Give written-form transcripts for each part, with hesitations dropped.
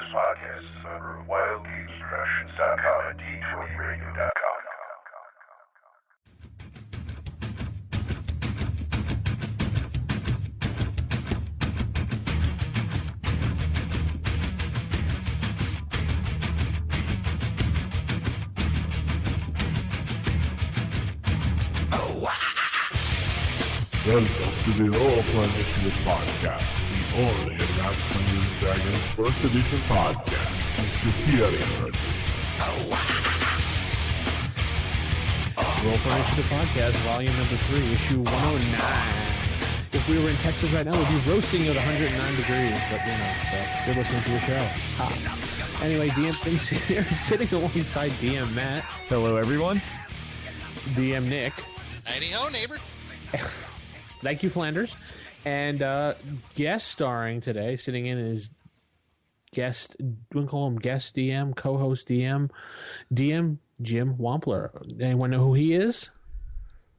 podcast is a member of WildGamesProductions.com and D20Radio.com. Welcome to the Oracle Initiative Podcast, the only Advanced Dungeons & Dragons First Edition podcast in Superior Edition. Oracle Initiative Podcast, Volume Number 3, Issue 109. If we were in Texas right now, we'd be roasting at 109 degrees, but so you're listening to the show. Ha. Anyway, DM's here, sitting alongside DM Matt. Hello, everyone. DM Nick. Howdy-ho, neighbor. Thank you, Flanders. And guest starring today, sitting in is guest, we can call him guest DM, co-host DM Jim Wampler. Anyone know who he is?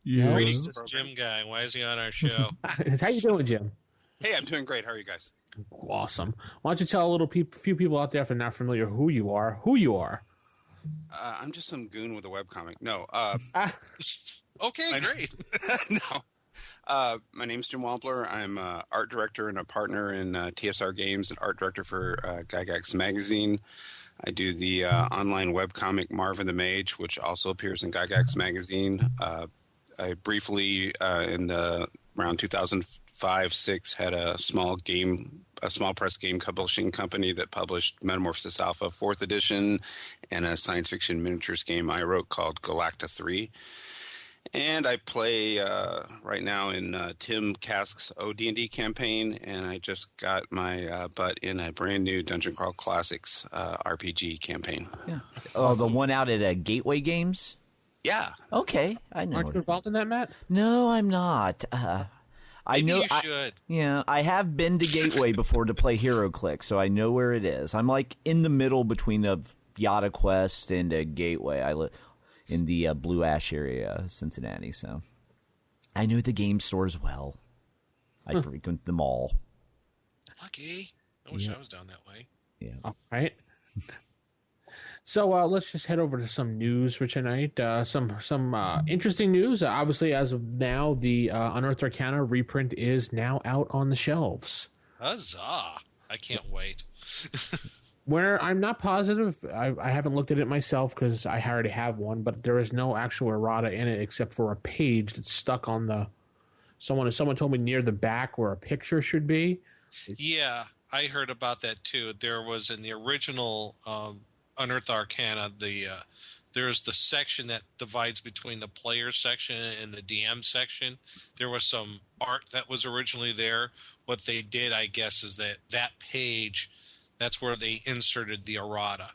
Yeah. Greetings, this Jim guy. Why is he on our show? How you doing, Jim? Hey, I'm doing great. How are you guys? Awesome. Why don't you tell a few people out there if they're not familiar who you are? I'm just some goon with a webcomic. No. Okay, great. No. My name's Jim Wampler. I'm art director and a partner in TSR Games and art director for Gygax Magazine. I do the online webcomic Marvin the Mage, which also appears in Gygax Magazine. I briefly, in around 2005-06, had a small press game publishing company that published Metamorphosis Alpha 4th edition and a science fiction miniatures game I wrote called Galacta 3. And I play right now in Tim Kask's OD&D campaign, and I just got my butt in a brand new Dungeon Crawl Classics RPG campain. Yeah. Oh, the one out at Gateway Games? Yeah. Okay, I know. Aren't you involved in that, Matt? No, I'm not. I know. You should. Yeah, I have been to Gateway before to play HeroClix, so I know where it is. I'm like in the middle between a Yada Quest and a Gateway. I live in the Blue Ash area, Cincinnati, so I know the game stores well. I frequent them all. Lucky. I wish I was down that way. Yeah. All right. So let's just head over to some news for tonight. Some interesting news. Obviously, as of now, the Unearthed Arcana reprint is now out on the shelves. Huzzah. I can't wait. Where I'm not positive, I haven't looked at it myself because I already have one, but there is no actual errata in it except for a page that's stuck on the. Someone told me near the back where a picture should be. Yeah, I heard about that too. There was in the original Unearthed Arcana, there's the section that divides between the player section and the DM section. There was some art that was originally there. What they did, I guess, is that page. That's where they inserted the errata.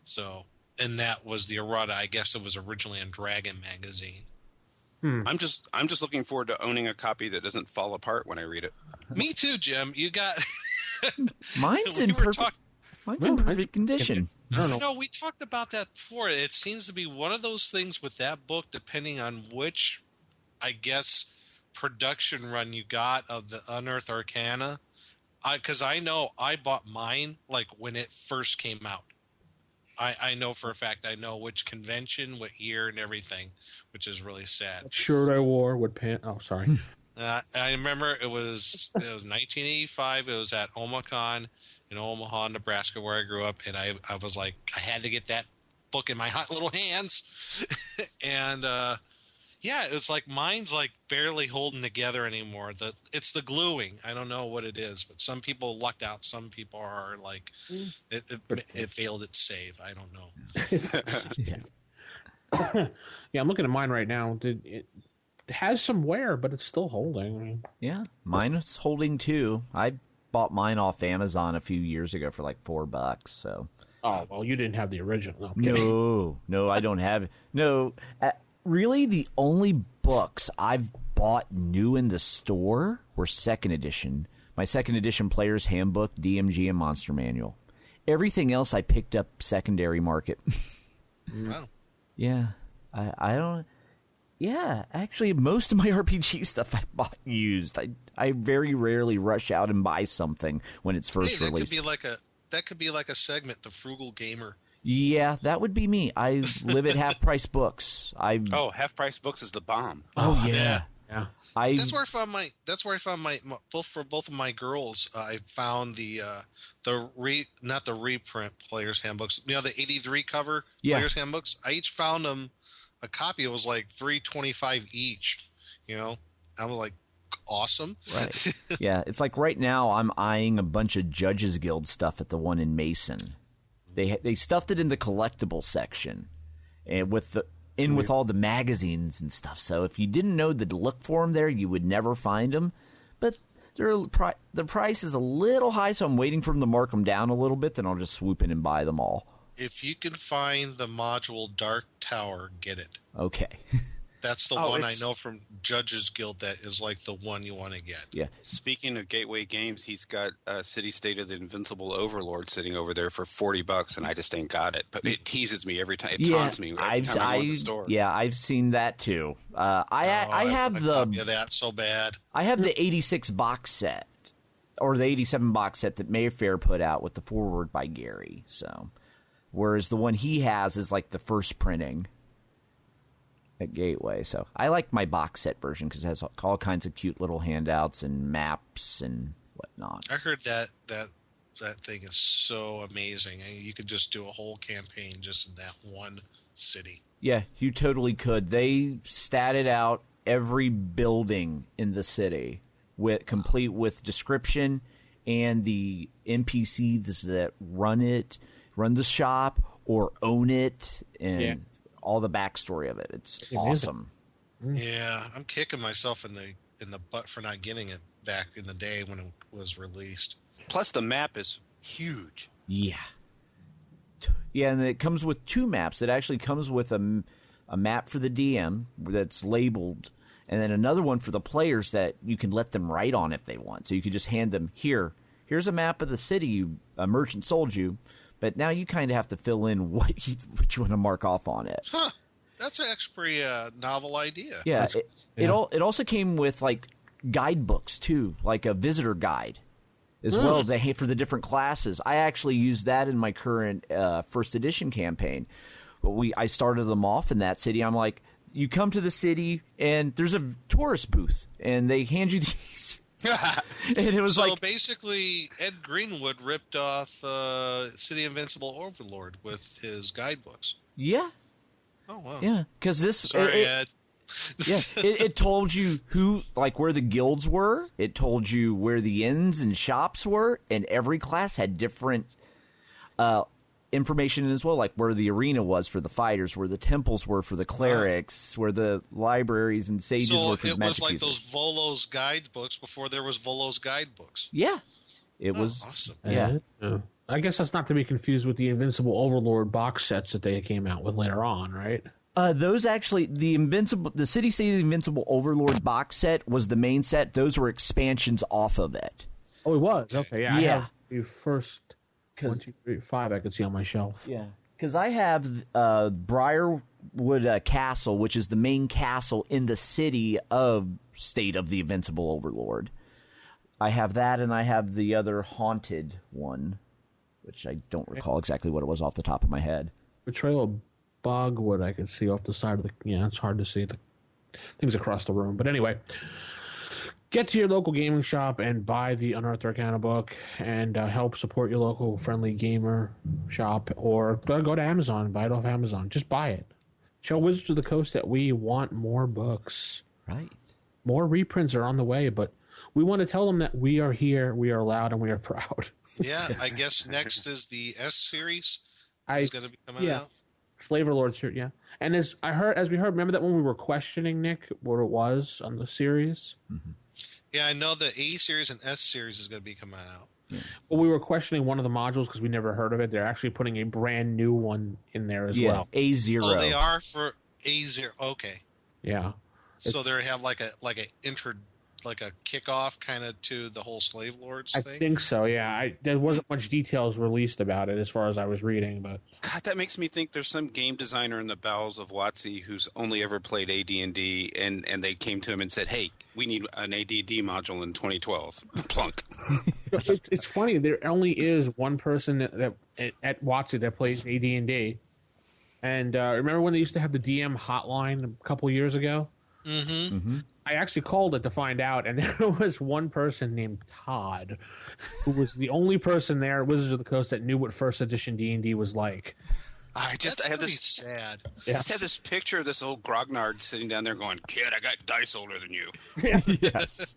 So, and that was the errata. I guess it was originally in Dragon Magazine. I'm just looking forward to owning a copy that doesn't fall apart when I read it. Me too, Jim. You got Mine's in perfect condition. I don't know. No, we talked about that before. It seems to be one of those things with that book, depending on which, I guess, production run you got of the Unearthed Arcana. Because I know I bought mine like when it first came out. I know for a fact I know which convention, what year, and everything, which is really sad. What shirt I wore, what pants. Oh, sorry. I remember it was 1985. It was at OmaCon in Omaha, Nebraska, where I grew up, and I was like, I had to get that book in my hot little hands, and yeah, it's like mine's like barely holding together anymore. It's the gluing. I don't know what it is, but some people lucked out. Some people are like, it failed its save. I don't know. Yeah, I'm looking at mine right now. It has some wear, but it's still holding. Yeah, mine is holding too. I bought mine off Amazon a few years ago for like $4. So. Oh well, you didn't have the original. No, I don't have it. No. Really, the only books I've bought new in the store were second edition. My second edition Player's Handbook, DMG, and Monster Manual. Everything else I picked up secondary market. Wow. Yeah. I don't... Yeah, actually, most of my RPG stuff I bought used. I very rarely rush out and buy something when it's first released. that could be like a segment, the Frugal Gamer. Yeah, that would be me. I live at Half Price Books. Oh, Half Price Books is the bomb. Oh yeah. Yeah. That's where I found my. That's where I found my both of my girls. I found not the reprint players handbooks. You know, the '83 cover players handbooks. I each found them a copy. It was like $3.25 each. You know, I was like, awesome. Right. Yeah, it's like right now I'm eyeing a bunch of Judges Guild stuff at the one in Mason. They stuffed it in the collectible section, and with all the magazines and stuff. So if you didn't know to look for them there, you would never find them. But the price is a little high, so I'm waiting for them to mark them down a little bit. Then I'll just swoop in and buy them all. If you can find the module Dark Tower, get it. Okay. That's the one I know from Judges Guild that is like the one you want to get. Yeah. Speaking of Gateway Games, he's got City State of the Invincible Overlord sitting over there for $40, and I just ain't got it. But it teases me every time. It taunts me every time I go to the store. Yeah, I've seen that too. I have the copy of that so bad. I have the 86 box set, or the 87 box set that Mayfair put out with the foreword by Gary. So, whereas the one he has is like the first printing at Gateway. So I like my box set version because it has all kinds of cute little handouts and maps and whatnot. I heard that thing is so amazing. I mean, you could just do a whole campaign just in that one city. Yeah, you totally could. They statted out every building in the city complete with description and the NPCs that run the shop or own it, and all the backstory of it. It's awesome. Yeah, I'm kicking myself in the butt for not getting it back in the day when it was released. Plus, the map is huge. Yeah. Yeah, and it comes with 2 maps. It actually comes with a map for the DM that's labeled, and then another one for the players that you can let them write on if they want. So you could just hand them, here's a map of the city a merchant sold you, but now you kind of have to fill in what you want to mark off on it. Huh. That's actually a novel idea. Yeah. It also came with, like, guidebooks, too, like a visitor guide as well for the different classes. I actually used that in my current first edition campaign. But I started them off in that city. I'm like, you come to the city, and there's a tourist booth, and they hand you these. And it was so basically, Ed Greenwood ripped off City Invincible Overlord with his guidebooks. Yeah. Oh, wow. Yeah, because Ed. Yeah, it told you where the guilds were. It told you where the inns and shops were, and every class had different information as well, like where the arena was for the fighters, where the temples were for the clerics, where the libraries and sages were for the magic users. So it was like those Volo's guidebooks before there was Volo's guidebooks. Yeah, it was awesome. Yeah. I guess that's not to be confused with the Invincible Overlord box sets that they came out with later on, right? Those actually, the City State of the Invincible Overlord box set was the main set. Those were expansions off of it. Oh, it was? Okay, yeah. Yeah. I have the first 1, 2, 3, 5 I could see on my shelf. Yeah. Because I have Briarwood Castle, which is the main castle in the city of State of the Invincible Overlord. I have that, and I have the other haunted one, which I don't recall exactly what it was off the top of my head. Betrayal of Bogwood I could see off the side of the... Yeah, it's hard to see the things across the room. But anyway, get to your local gaming shop and buy the Unearthed Arcana book and help support your local friendly gamer shop, or go to Amazon and buy it off Amazon. Just buy it. Tell Wizards of the Coast that we want more books. Right. More reprints are on the way, but we want to tell them that we are here, we are loud, and we are proud. Yeah, I guess next is the S series. It's going to be coming out. Flavor Lord shirt, yeah. And as we heard, remember that when we were questioning, Nick, what it was on the series? Mm-hmm. Yeah, I know the A series and S series is going to be coming out. Yeah. Well, we were questioning one of the modules because we never heard of it. They're actually putting a brand new one in there as well. A0. Oh, they are for A0. Okay. Yeah. So they have like an like a kickoff kind of to the whole slave lords I thing? think so. Yeah, there wasn't much details released about it as far as I was reading, but God, that makes me think there's some game designer in the bowels of WotC who's only ever played AD&D, and they came to him and said, "Hey, we need an AD&D module in 2012." Plunk. it's funny. There only is one person that at WotC that plays AD&D. And remember when they used to have the DM hotline a couple years ago? Mm-hmm. I actually called it to find out, and there was one person named Todd, who was the only person there at Wizards of the Coast that knew what first edition D&D was like. I have this sad. just have this picture of this old grognard sitting down there going, "Kid, I got dice older than you." Yes.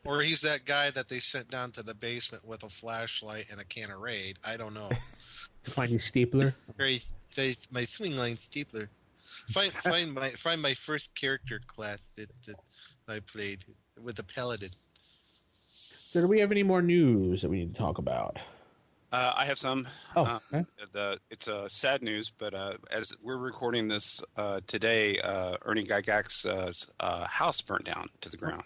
Or he's that guy that they sent down to the basement with a flashlight and a can of Raid. I don't know. Find his stapler. My swing line stapler. Find my first character class that I played with a paladin. So do we have any more news that we need to talk about? I have some. Oh, okay. It's sad news, but as we're recording this today, Ernie Gygax's house burnt down to the ground.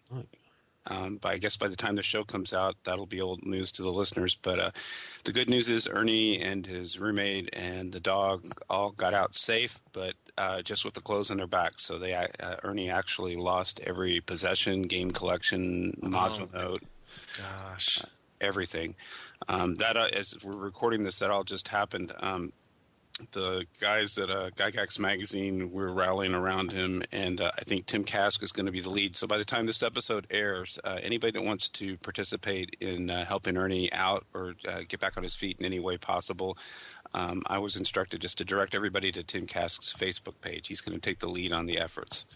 But I guess by the time the show comes out, that'll be old news to the listeners. But the good news is Ernie and his roommate and the dog all got out safe, but just with the clothes on their back. So Ernie actually lost every possession, game collection, module note. Gosh. Everything. As we're recording this, that all just happened. The guys at Gygax Magazine were rallying around him, and I think Tim Kask is going to be the lead. So by the time this episode airs, anybody that wants to participate in helping Ernie out or get back on his feet in any way possible, I was instructed just to direct everybody to Tim Kask's Facebook page. He's going to take the lead on the efforts.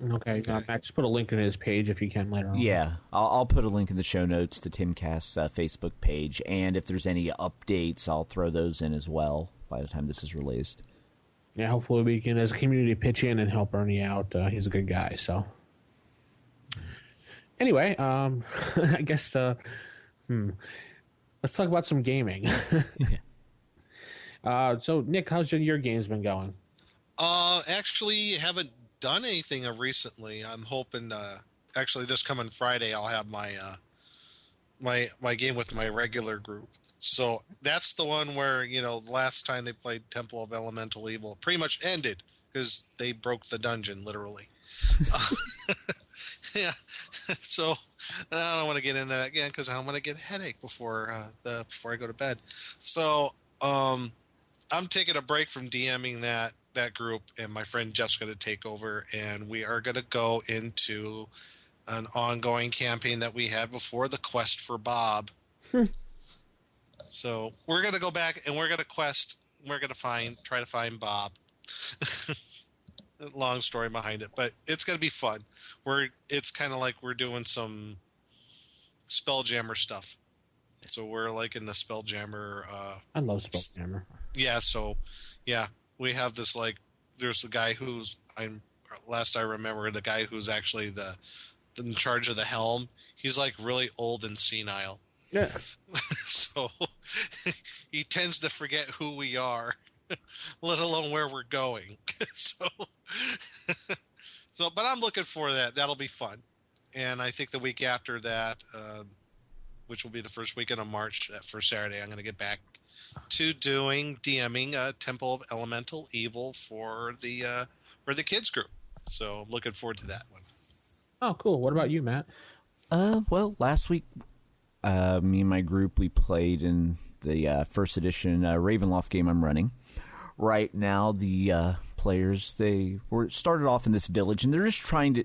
Okay. Matt, just put a link in his page if you can later on. Yeah, I'll put a link in the show notes to Tim Cast's Facebook page, and if there's any updates, I'll throw those in as well by the time this is released. Yeah, hopefully we can, as a community, pitch in and help Ernie out. He's a good guy, so. Anyway, I guess, let's talk about some gaming. So, Nick, how's your games been going? Actually, haven't done anything recently. I'm hoping actually this coming Friday I'll have my my game with my regular group. So that's the one where, the last time they played Temple of Elemental Evil pretty much ended because they broke the dungeon literally. Yeah. So I don't want to get into that again because I'm going to get a headache before I go to bed. So I'm taking a break from DMing that group, and my friend Jeff's going to take over, and we are going to go into an ongoing campaign that we had before, the Quest for Bob. So we're going to go back and we're going to quest. We're going to try to find Bob. Long story behind it, but it's going to be fun. It's kind of like we're doing some Spelljammer stuff. So we're like in the Spelljammer. I love Spelljammer. Yeah. So yeah. We have this there's the guy last I remember, the guy who's actually in charge of the helm. He's really old and senile. Yeah. So he tends to forget who we are, let alone where we're going. But I'm looking for that. That'll be fun. And I think the week after that, which will be the first weekend of March, that first Saturday, I'm going to get back to DMing Temple of Elemental Evil for the kids group. So looking forward to that one. Oh, cool. What about you, Matt? Well, last week, me and my group, we played in the first edition Ravenloft game I'm running. Right now, the players, they were started off in this village, and they're just trying to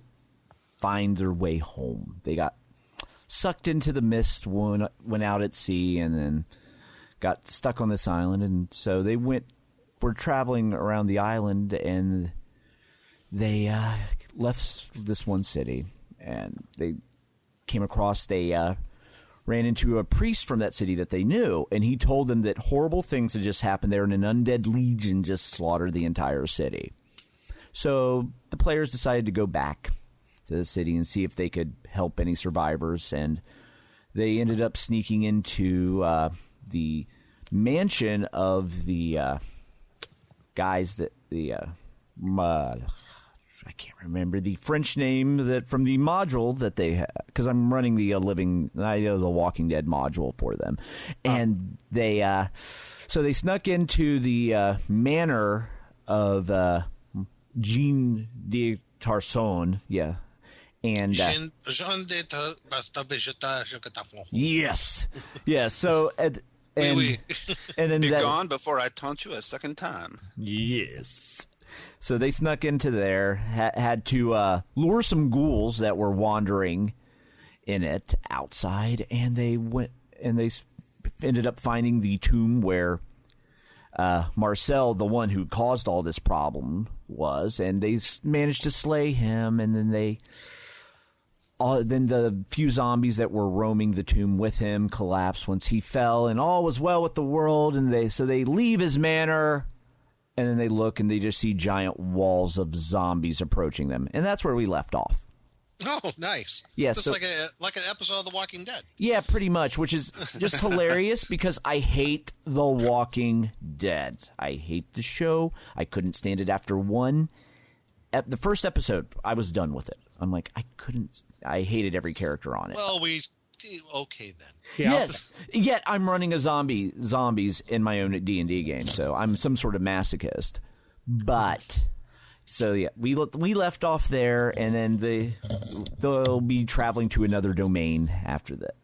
find their way home. They got sucked into the mist, went out at sea, and then got stuck on this island, and so they were traveling around the island, and they left this one city, and they came across, ran into a priest from that city that they knew, and he told them that horrible things had just happened there, and an undead legion just slaughtered the entire city. So the players decided to go back to the city and see if they could help any survivors, and they ended up sneaking into the mansion of the guys that I can't remember the French name that from the module that they have, because I'm running the the Walking Dead module for them, and they so they snuck into the manor of Jean de Tarson, and yes, yeah. So and then Be gone before I taunt you a second time. Yes. So they snuck into there, had to lure some ghouls that were wandering in it outside, and they ended up finding the tomb where Marcel, the one who caused all this problem, was, and they managed to slay him, and then then the few zombies that were roaming the tomb with him collapsed once he fell, and all was well with the world, and they leave his manor. And then they look and they just see giant walls of zombies approaching them. And that's where we left off. Oh, nice. Yeah, just like an episode of The Walking Dead. Yeah, pretty much, which is just hilarious because I hate The Walking Dead. I hate the show. I couldn't stand it after one. At the first episode, I was done with it. I'm like, I hated every character on it. Well, okay then. Yeah. Yes. Yet I'm running a zombies in my own D&D game, so I'm some sort of masochist. But so yeah, we left off there, and then they'll be traveling to another domain after that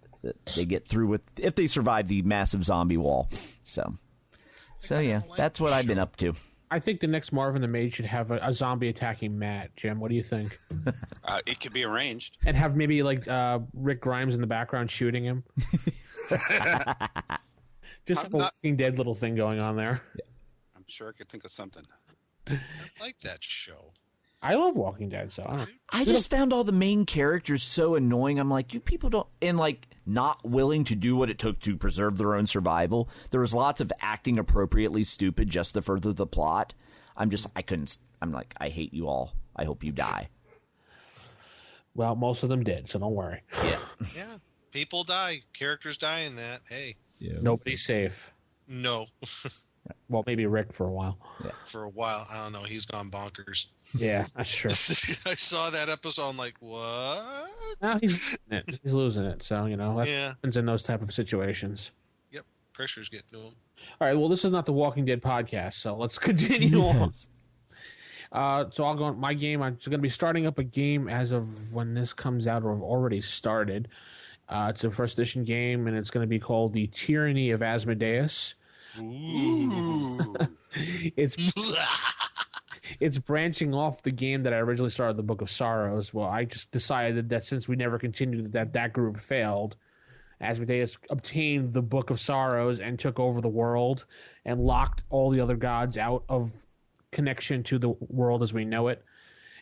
they get through with, if they survive the massive zombie wall. So yeah, that's what I've been up to. I think the next Marvin the Mage should have a zombie attacking Matt. Jim, what do you think? It could be arranged. And have maybe like Rick Grimes in the background shooting him. Just a Walking Dead little thing going on there. I'm sure I could think of something. I like that show. I love Walking Dead, so I don't. I just found all the main characters so annoying. I'm like, you people don't, and like not willing to do what it took to preserve their own survival. There was lots of acting appropriately stupid just to further the plot. I'm like, I hate you all. I hope you die. Well, most of them did, so don't worry. Yeah. Yeah. People die. Characters die in that. Hey. Yeah. Nobody's safe. No. Well, maybe Rick for a while. Yeah. For a while. I don't know. He's gone bonkers. Yeah, that's true. I saw that episode. I'm like, what? No, he's losing it. So, that happens in those type of situations. Yep. Pressure's getting to him. All right, well, this is not the Walking Dead podcast, so let's continue on. So I'll go on my game. I'm going to be starting up a game as of when this comes out, or I've already started. It's a first edition game, and it's going to be called The Tyranny of Asmodeus. Ooh. It's branching off the game that I originally started, the Book of Sorrows. Well, I just decided that since we never continued, that group failed. Asmodeus obtained the Book of Sorrows and took over the world and locked all the other gods out of connection to the world as we know it.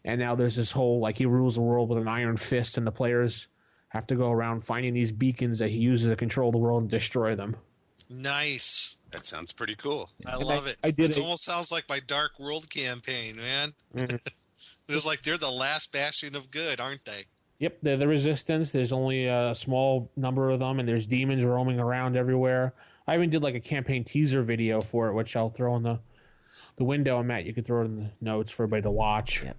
And now there's this whole, he rules the world with an iron fist, and the players have to go around finding these beacons that he uses to control the world and destroy them. Nice. That sounds pretty cool. I love it. It almost sounds like my Dark World campaign, man. Mm-hmm. It's like they're the last bastion of good, aren't they? Yep, they're the resistance. There's only a small number of them, and there's demons roaming around everywhere. I even did a campaign teaser video for it, which I'll throw in the window. And Matt, you can throw it in the notes for everybody to watch. Yep.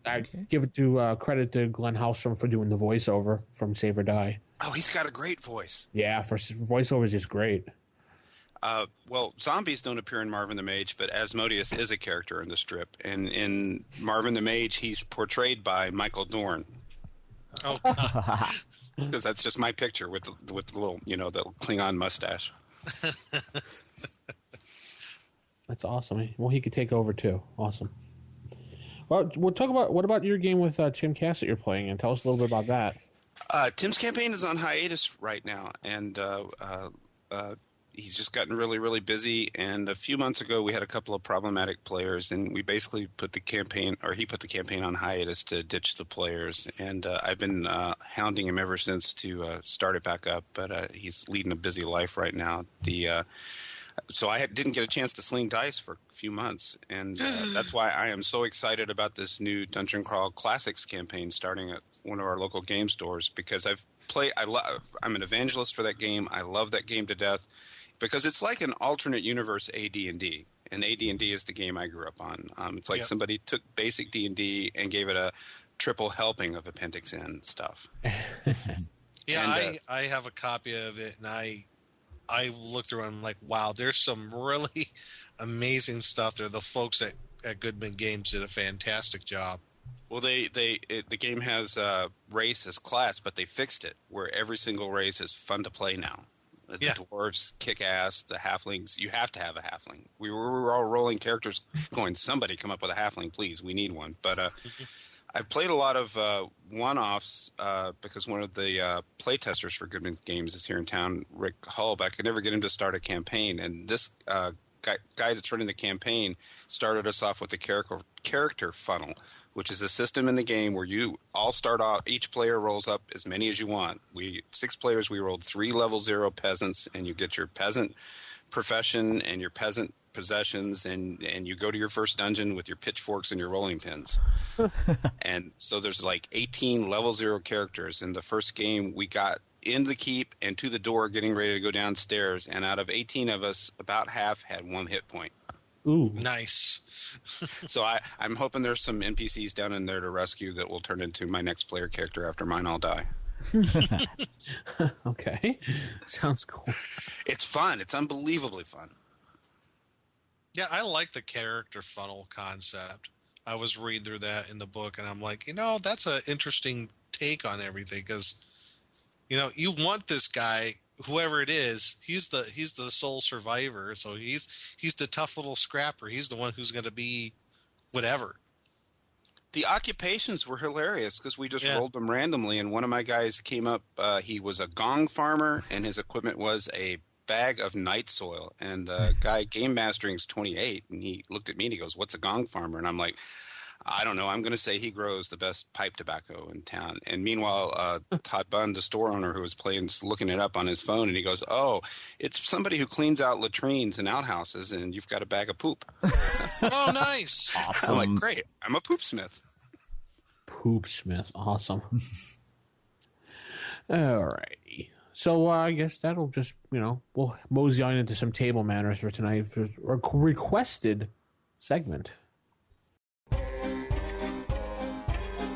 I give it to credit to Glenn Hallstrom for doing the voiceover from Save or Die. Oh, he's got a great voice. Yeah, for voiceover is just great. Well, zombies don't appear in Marvin the Mage, but Asmodeus is a character in the strip. And in Marvin the Mage, he's portrayed by Michael Dorn. Oh, because that's just my picture with the little, the Klingon mustache. That's awesome. Well, he could take over too. Awesome. Well, we'll talk about what about your game with Tim Cass that you're playing, and tell us a little bit about that. Tim's campaign is on hiatus right now, and he's just gotten really, really busy. And a few months ago, we had a couple of problematic players, and we basically he put the campaign on hiatus to ditch the players. And I've been hounding him ever since to start it back up, but he's leading a busy life right now. So I didn't get a chance to sling dice for a few months, and that's why I am so excited about this new Dungeon Crawl Classics campaign starting at one of our local game stores, because I'm an evangelist for that game. I love that game to death because it's like an alternate universe AD&D. And AD&D is the game I grew up on. It's like Yep. somebody took basic D&D and gave it a triple helping of Appendix N stuff. Yeah, And, I have a copy of it, and I look through it and I'm like, wow, there's some really amazing stuff there. The folks at Goodman Games did a fantastic job. Well, the game has race as class, but they fixed it where every single race is fun to play now. The Yeah. dwarves kick ass. The halflings, you have to have a halfling. We were all rolling characters going, somebody come up with a halfling, please. We need one. But I've played a lot of one-offs because one of the playtesters for Goodman Games is here in town, Rick Hull. But I could never get him to start a campaign. And this guy that's running the campaign started us off with the character funnel, which is a system in the game where you all start off, each player rolls up as many as you want. 6 players, we rolled 3 level 0 peasants, and you get your peasant profession and your peasant possessions, and you go to your first dungeon with your pitchforks and your rolling pins. And so there's like 18 level 0 characters. In the first game, we got in the keep and to the door getting ready to go downstairs, and out of 18 of us, about half had 1 hit point. Ooh. Nice. So I'm hoping there's some NPCs down in there to rescue that will turn into my next player character after mine all die. Okay. Sounds cool. It's fun. It's unbelievably fun. Yeah, I like the character funnel concept. I was reading through that in the book, and I'm like, that's an interesting take on everything because, you want this guy, whoever it is, he's the sole survivor, so he's the tough little scrapper. He's the one who's going to be whatever. The occupations were hilarious because we just rolled them randomly, and one of my guys came up. He was a gong farmer, and his equipment was a bag of night soil. And the guy game mastering's 28, and he looked at me and he goes, "What's a gong farmer?" And I'm like, I don't know. I'm going to say he grows the best pipe tobacco in town. And meanwhile, Todd Bunn, the store owner who was playing, is looking it up on his phone, and he goes, "Oh, it's somebody who cleans out latrines and outhouses, and you've got a bag of poop." Oh, nice. Awesome. I'm like, great. I'm a poop smith. Poop Smith. Awesome. Alrighty. So I guess that'll just, we'll mosey on into some table manners for tonight for a requested segment.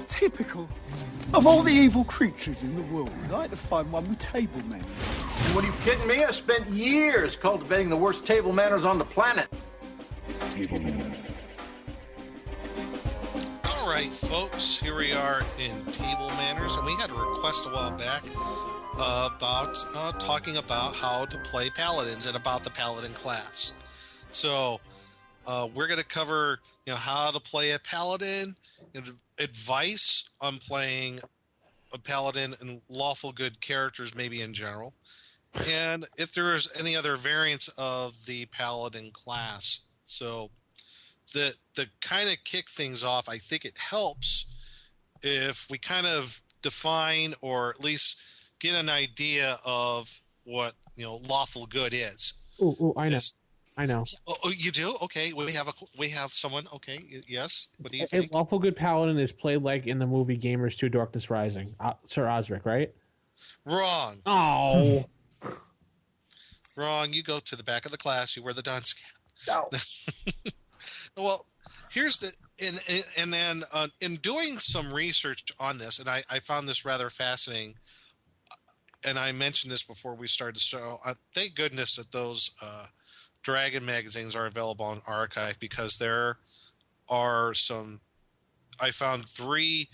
Typical. Of all the evil creatures in the world, I'd like to find one with table manners. What are you kidding me? I spent years cultivating the worst table manners on the planet. Table manners. All right, folks, here we are in Table Manners, and we had a request a while back about talking about how to play Paladins and about the Paladin class. So we're going to cover how to play a Paladin, advice on playing a Paladin and lawful good characters maybe in general, and if there is any other variants of the Paladin class. So the kind of kick things off, I think it helps if we kind of define or at least get an idea of what lawful good is. Oh, I know. I know. Oh, you do? Okay, we have someone. Okay, yes. What do you A think? lawful good paladin is played like in the movie Gamers 2: Darkness Rising. Sir Osric, right? Wrong. Oh. Wrong. You go to the back of the class. You wear the dunce cap. No. Well, here's the and then in doing some research on this, and I found this rather fascinating. And I mentioned this before we started the show. Thank goodness that those Dragon magazines are available on Archive, because there are some. I found 3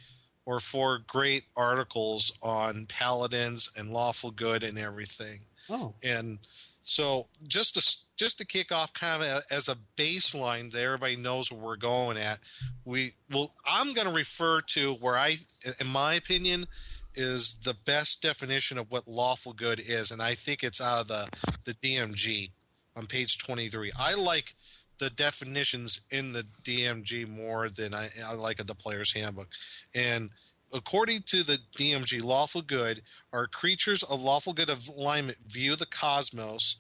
or 4 great articles on Paladins and lawful good and everything. Oh. And so just to kick off kind of as a baseline that everybody knows where we're going at, I'm going to refer to where in my opinion, is the best definition of what lawful good is, and I think it's out of the DMG on page 23. I like the definitions in the DMG more than I like in the Player's Handbook. And according to the DMG, lawful good are creatures of lawful good alignment view the cosmos,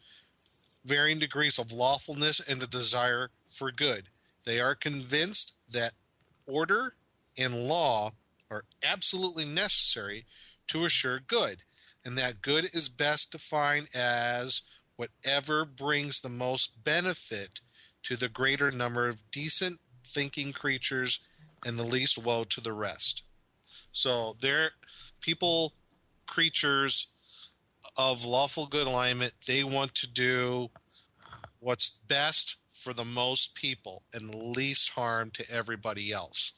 varying degrees of lawfulness and the desire for good. They are convinced that order and law are absolutely necessary to assure good, and that good is best defined as whatever brings the most benefit to the greater number of decent thinking creatures and the least woe to the rest. So creatures of lawful good alignment, they want to do what's best for the most people and the least harm to everybody else.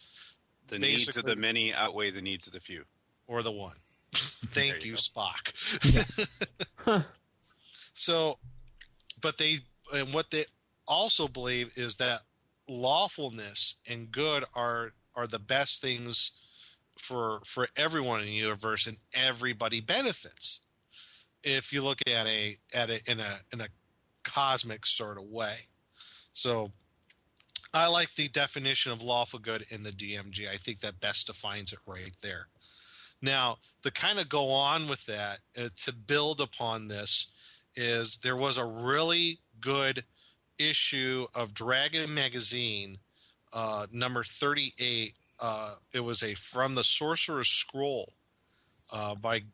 The needs of the many outweigh the needs of the few. Or the one. Thank you, Spock. Huh. So, and what they also believe is that lawfulness and good are the best things for everyone in the universe, and everybody benefits. If you look at it in a cosmic sort of way. So I like the definition of lawful good in the DMG. I think that best defines it right there. Now, to kind of go on with that, to build upon this, is there was a really good issue of Dragon Magazine, number 38. It was from the Sorcerer's Scroll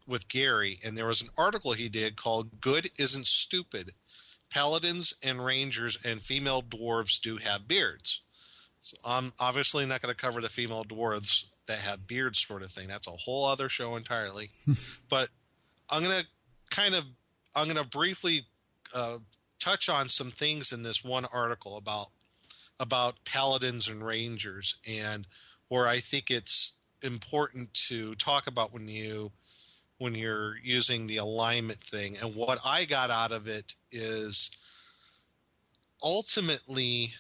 with Gary, and there was an article he did called "Good Isn't Stupid. Paladins and Rangers and female dwarves do have beards." So I'm obviously not going to cover the female dwarves that have beards sort of thing. That's a whole other show entirely. But I'm going to briefly touch on some things in this one article about Paladins and Rangers, and where I think it's important to talk about when you're using the alignment thing. And what I got out of it is ultimately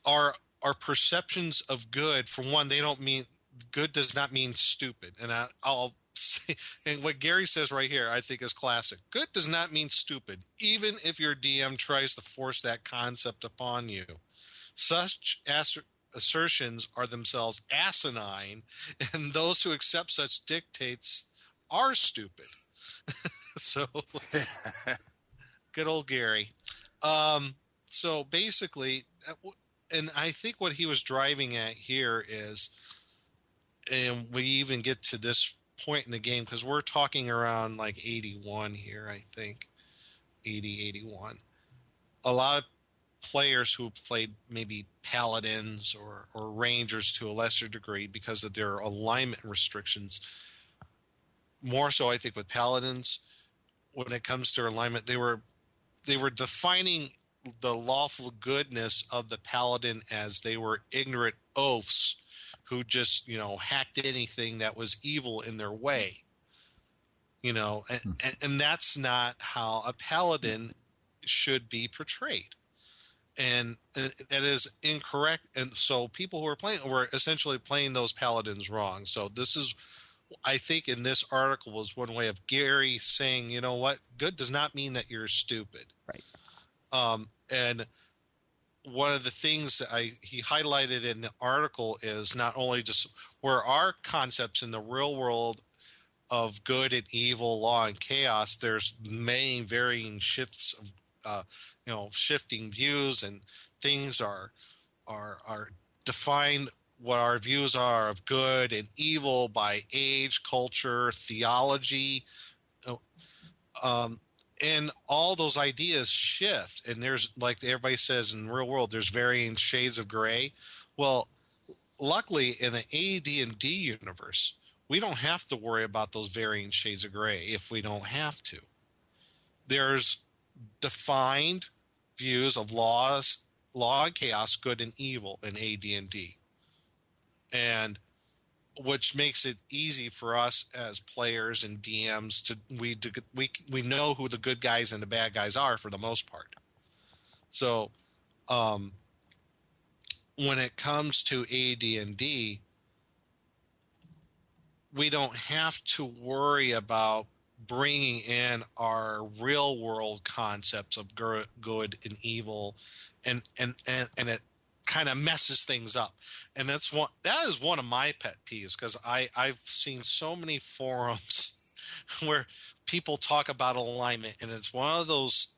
our perceptions of good, for one, they don't mean good does not mean stupid. And I'll say, and what Gary says right here, I think is classic. Good does not mean stupid, even if your DM tries to force that concept upon you. Such assertions are themselves asinine, and those who accept such dictates are stupid. So, good old Gary. So basically, and I think what he was driving at here is, and we even get to this point in the game, because we're talking around like 81 here, I think. 81. A lot of players who played maybe Paladins or Rangers to a lesser degree because of their alignment restrictions. More so, I think, with Paladins, when it comes to alignment, they were defining the lawful goodness of the Paladin as they were ignorant oafs who just, hacked anything that was evil in their way. And that's not how a Paladin should be portrayed. And that is incorrect. And so people who were essentially playing those Paladins wrong. So this is, I think, in this article was one way of Gary saying, you know what, good does not mean that you're stupid. Right. And one of the things that he highlighted in the article is not only just where our concepts in the real world of good and evil, law and chaos, there's many varying shifts of, shifting views, and things are defined what our views are of good and evil by age, culture, theology, and all those ideas shift. And there's, like everybody says in the real world, there's varying shades of gray. Well, luckily in the AD&D universe, we don't have to worry about those varying shades of gray if we don't have to. There's defined views of law and chaos, good and evil in AD&D. And which makes it easy for us as players and DMs we know who the good guys and the bad guys are for the most part. So when it comes to AD&D, we don't have to worry about bringing in our real world concepts of good and evil, and it kind of messes things up. And that is one of my pet peeves, because I've seen so many forums where people talk about alignment, and it's one of those,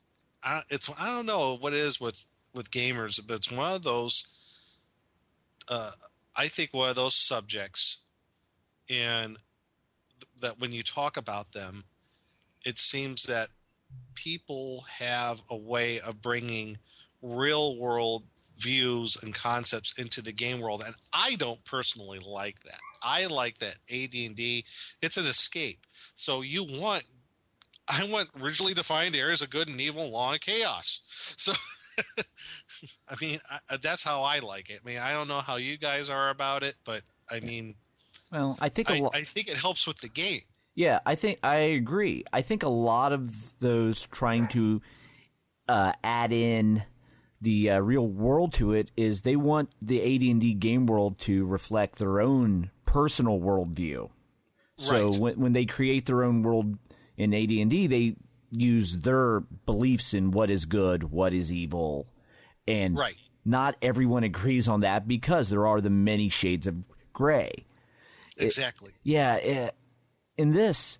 I don't know what it is with gamers, but it's one of those, I think one of those subjects, and that when you talk about them, it seems that people have a way of bringing real world views and concepts into the game world, and I don't personally like that. I like that AD&D, it's an escape. So I want originally defined areas of good and evil, law and chaos. So I mean, that's how I like it. I mean, I don't know how you guys are about it, but I mean, well, I think I think it helps with the game. Yeah, I agree. I think a lot of those trying to add in the real world to it is they want the AD&D game world to reflect their own personal worldview. So Right. when they create their own world in AD&D, they use their beliefs in what is good, what is evil, and Right. not everyone agrees on that because there are the many shades of gray. Exactly. In this,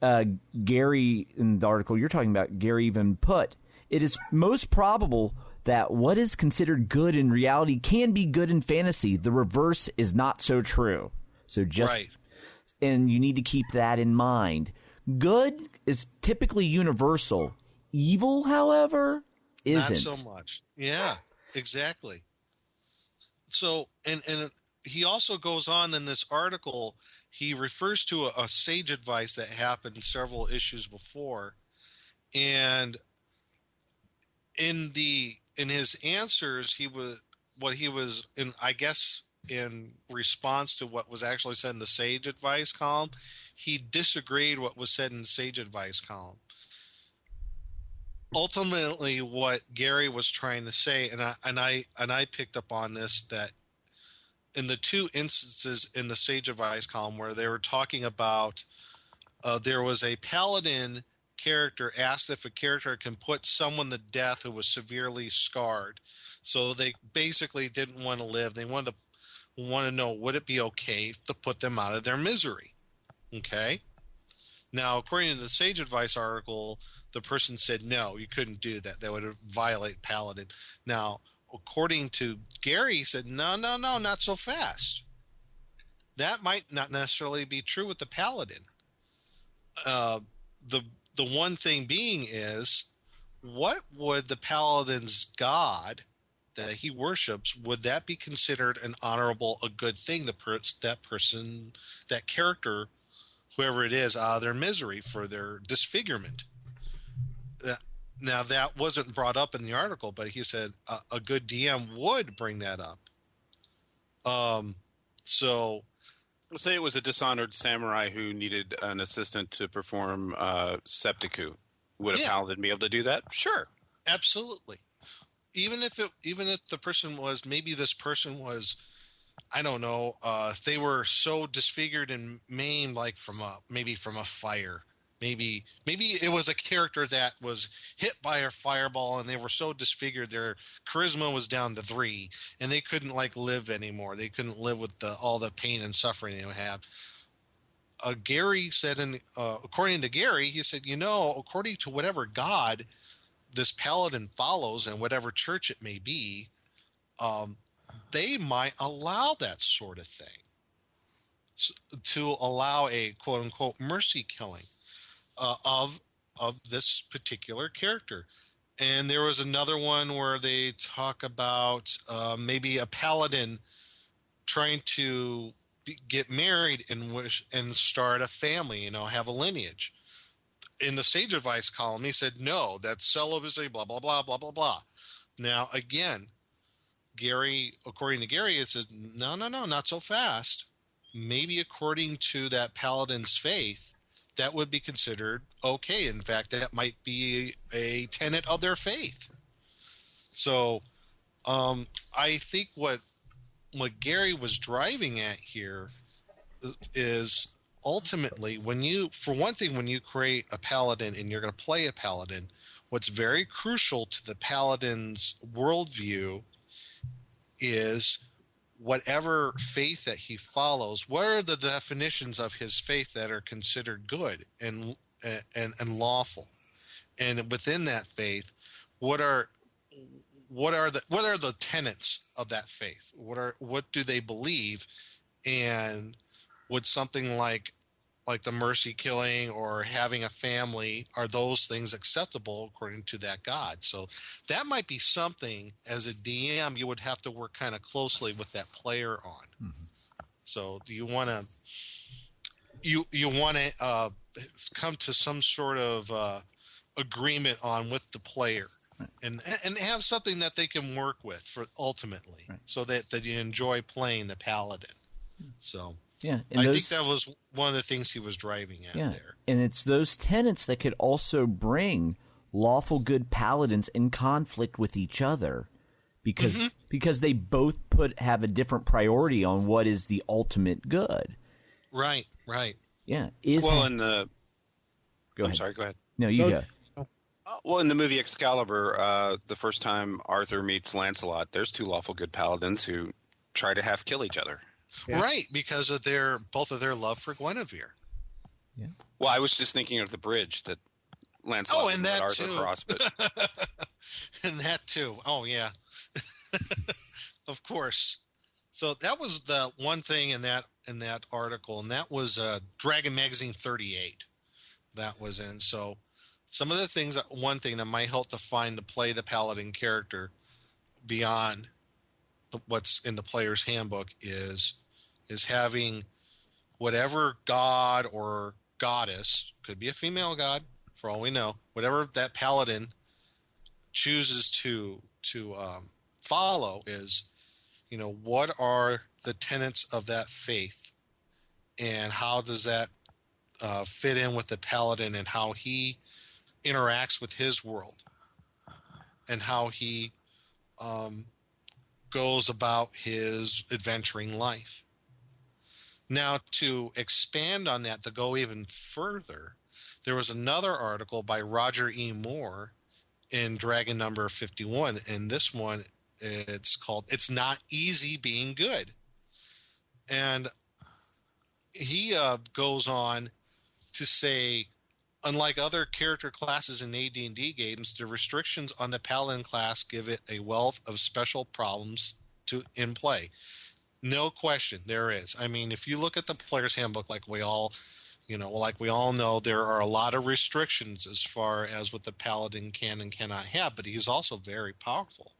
Gary, in the article you're talking about, Gary even put, it is most probable that what is considered good in reality can be good in fantasy. The reverse is not so true. So Right. and you need to keep that in mind. Good is typically universal. Evil, however, isn't. Not so much. Yeah, exactly. So, and he also goes on in this article, he refers to a sage advice that happened several issues before. And in his answers, he was I guess in response to what was actually said in the sage advice column, he disagreed what was said in the sage advice column. Ultimately, what Gary was trying to say, and I picked up on this, that in the two instances in the sage advice column where they were talking about there was a paladin character asked if a character can put someone to death who was severely scarred. So they basically didn't want to live. They wanted to know, would it be okay to put them out of their misery? Okay. Now, according to the Sage Advice article, the person said, no, you couldn't do that. That would violate Paladin. Now, according to Gary, he said, no, not so fast. That might not necessarily be true with the Paladin. The one thing being is, what would the Paladin's god that he worships, would that be considered an honorable, a good thing? That person, that character, whoever it is, out of their misery for their disfigurement. Now, that wasn't brought up in the article, but he said a good DM would bring that up. So, We'll say it was a dishonored samurai who needed an assistant to perform seppuku. Would a paladin be able to do that? Sure, absolutely. Even if the person was, maybe this person was, I don't know, they were so disfigured and maimed, like from a fire. Maybe it was a character that was hit by a fireball and they were so disfigured their charisma was down to 3 and they couldn't live anymore. They couldn't live with all the pain and suffering they would have. Gary said, according to Gary, he said, according to whatever god this paladin follows and whatever church it may be, they might allow that sort of thing, to allow a quote-unquote mercy killing of this particular character. And there was another one where they talk about maybe a paladin trying to get married and start a family, have a lineage. In the Sage Advice column, he said, no, that's celibacy, blah, blah, blah, blah, blah, blah. Now, again, according to Gary, it says, no, not so fast. Maybe according to that paladin's faith, that would be considered okay. In fact, that might be a tenet of their faith. So I think what Gary was driving at here is ultimately, when you create a paladin and you're going to play a paladin, what's very crucial to the paladin's worldview is whatever faith that he follows, what are the definitions of his faith that are considered good and lawful? And within that faith, what are the tenets of that faith? What do they believe? And would something like like the mercy killing or having a family, are those things acceptable according to that god? So that might be something as a DM you would have to work kind of closely with that player on. So do you want to you want to come to some sort of agreement on with the player, and have something that they can work with for ultimately, so that you enjoy playing the paladin. So Yeah, I think that was one of the things he was driving at there. And it's those tenets that could also bring lawful good paladins in conflict with each other, because they both have a different priority on what is the ultimate good. Right. Yeah. I'm ahead. sorry, go ahead. No, you go. Well, in the movie Excalibur, the first time Arthur meets Lancelot, there's two lawful good paladins who try to half kill each other. Yeah. Right, because of both of their love for Guinevere. Yeah. Well, I was just thinking of the bridge that Lancelot and let that Arthur too. cross, but And that too. Oh yeah. Of course. So that was the one thing in that article, and that was Dragon Magazine 38. That was in. So some of the things, one thing that might help to play the paladin character beyond what's in the player's handbook is having whatever god or goddess, could be a female god for all we know, whatever that paladin chooses to follow is, what are the tenets of that faith, and how does that fit in with the paladin, and how he interacts with his world, and how he goes about his adventuring life. Now, to expand on that, to go even further, there was another article by Roger E. Moore in Dragon number 51, and this one, it's called "It's Not Easy Being Good." And he goes on to say, unlike other character classes in AD&D games, the restrictions on the Paladin class give it a wealth of special problems in play. No question, there is. I mean, if you look at the player's handbook, like we all know, there are a lot of restrictions as far as what the Paladin can and cannot have, but he's also very powerful.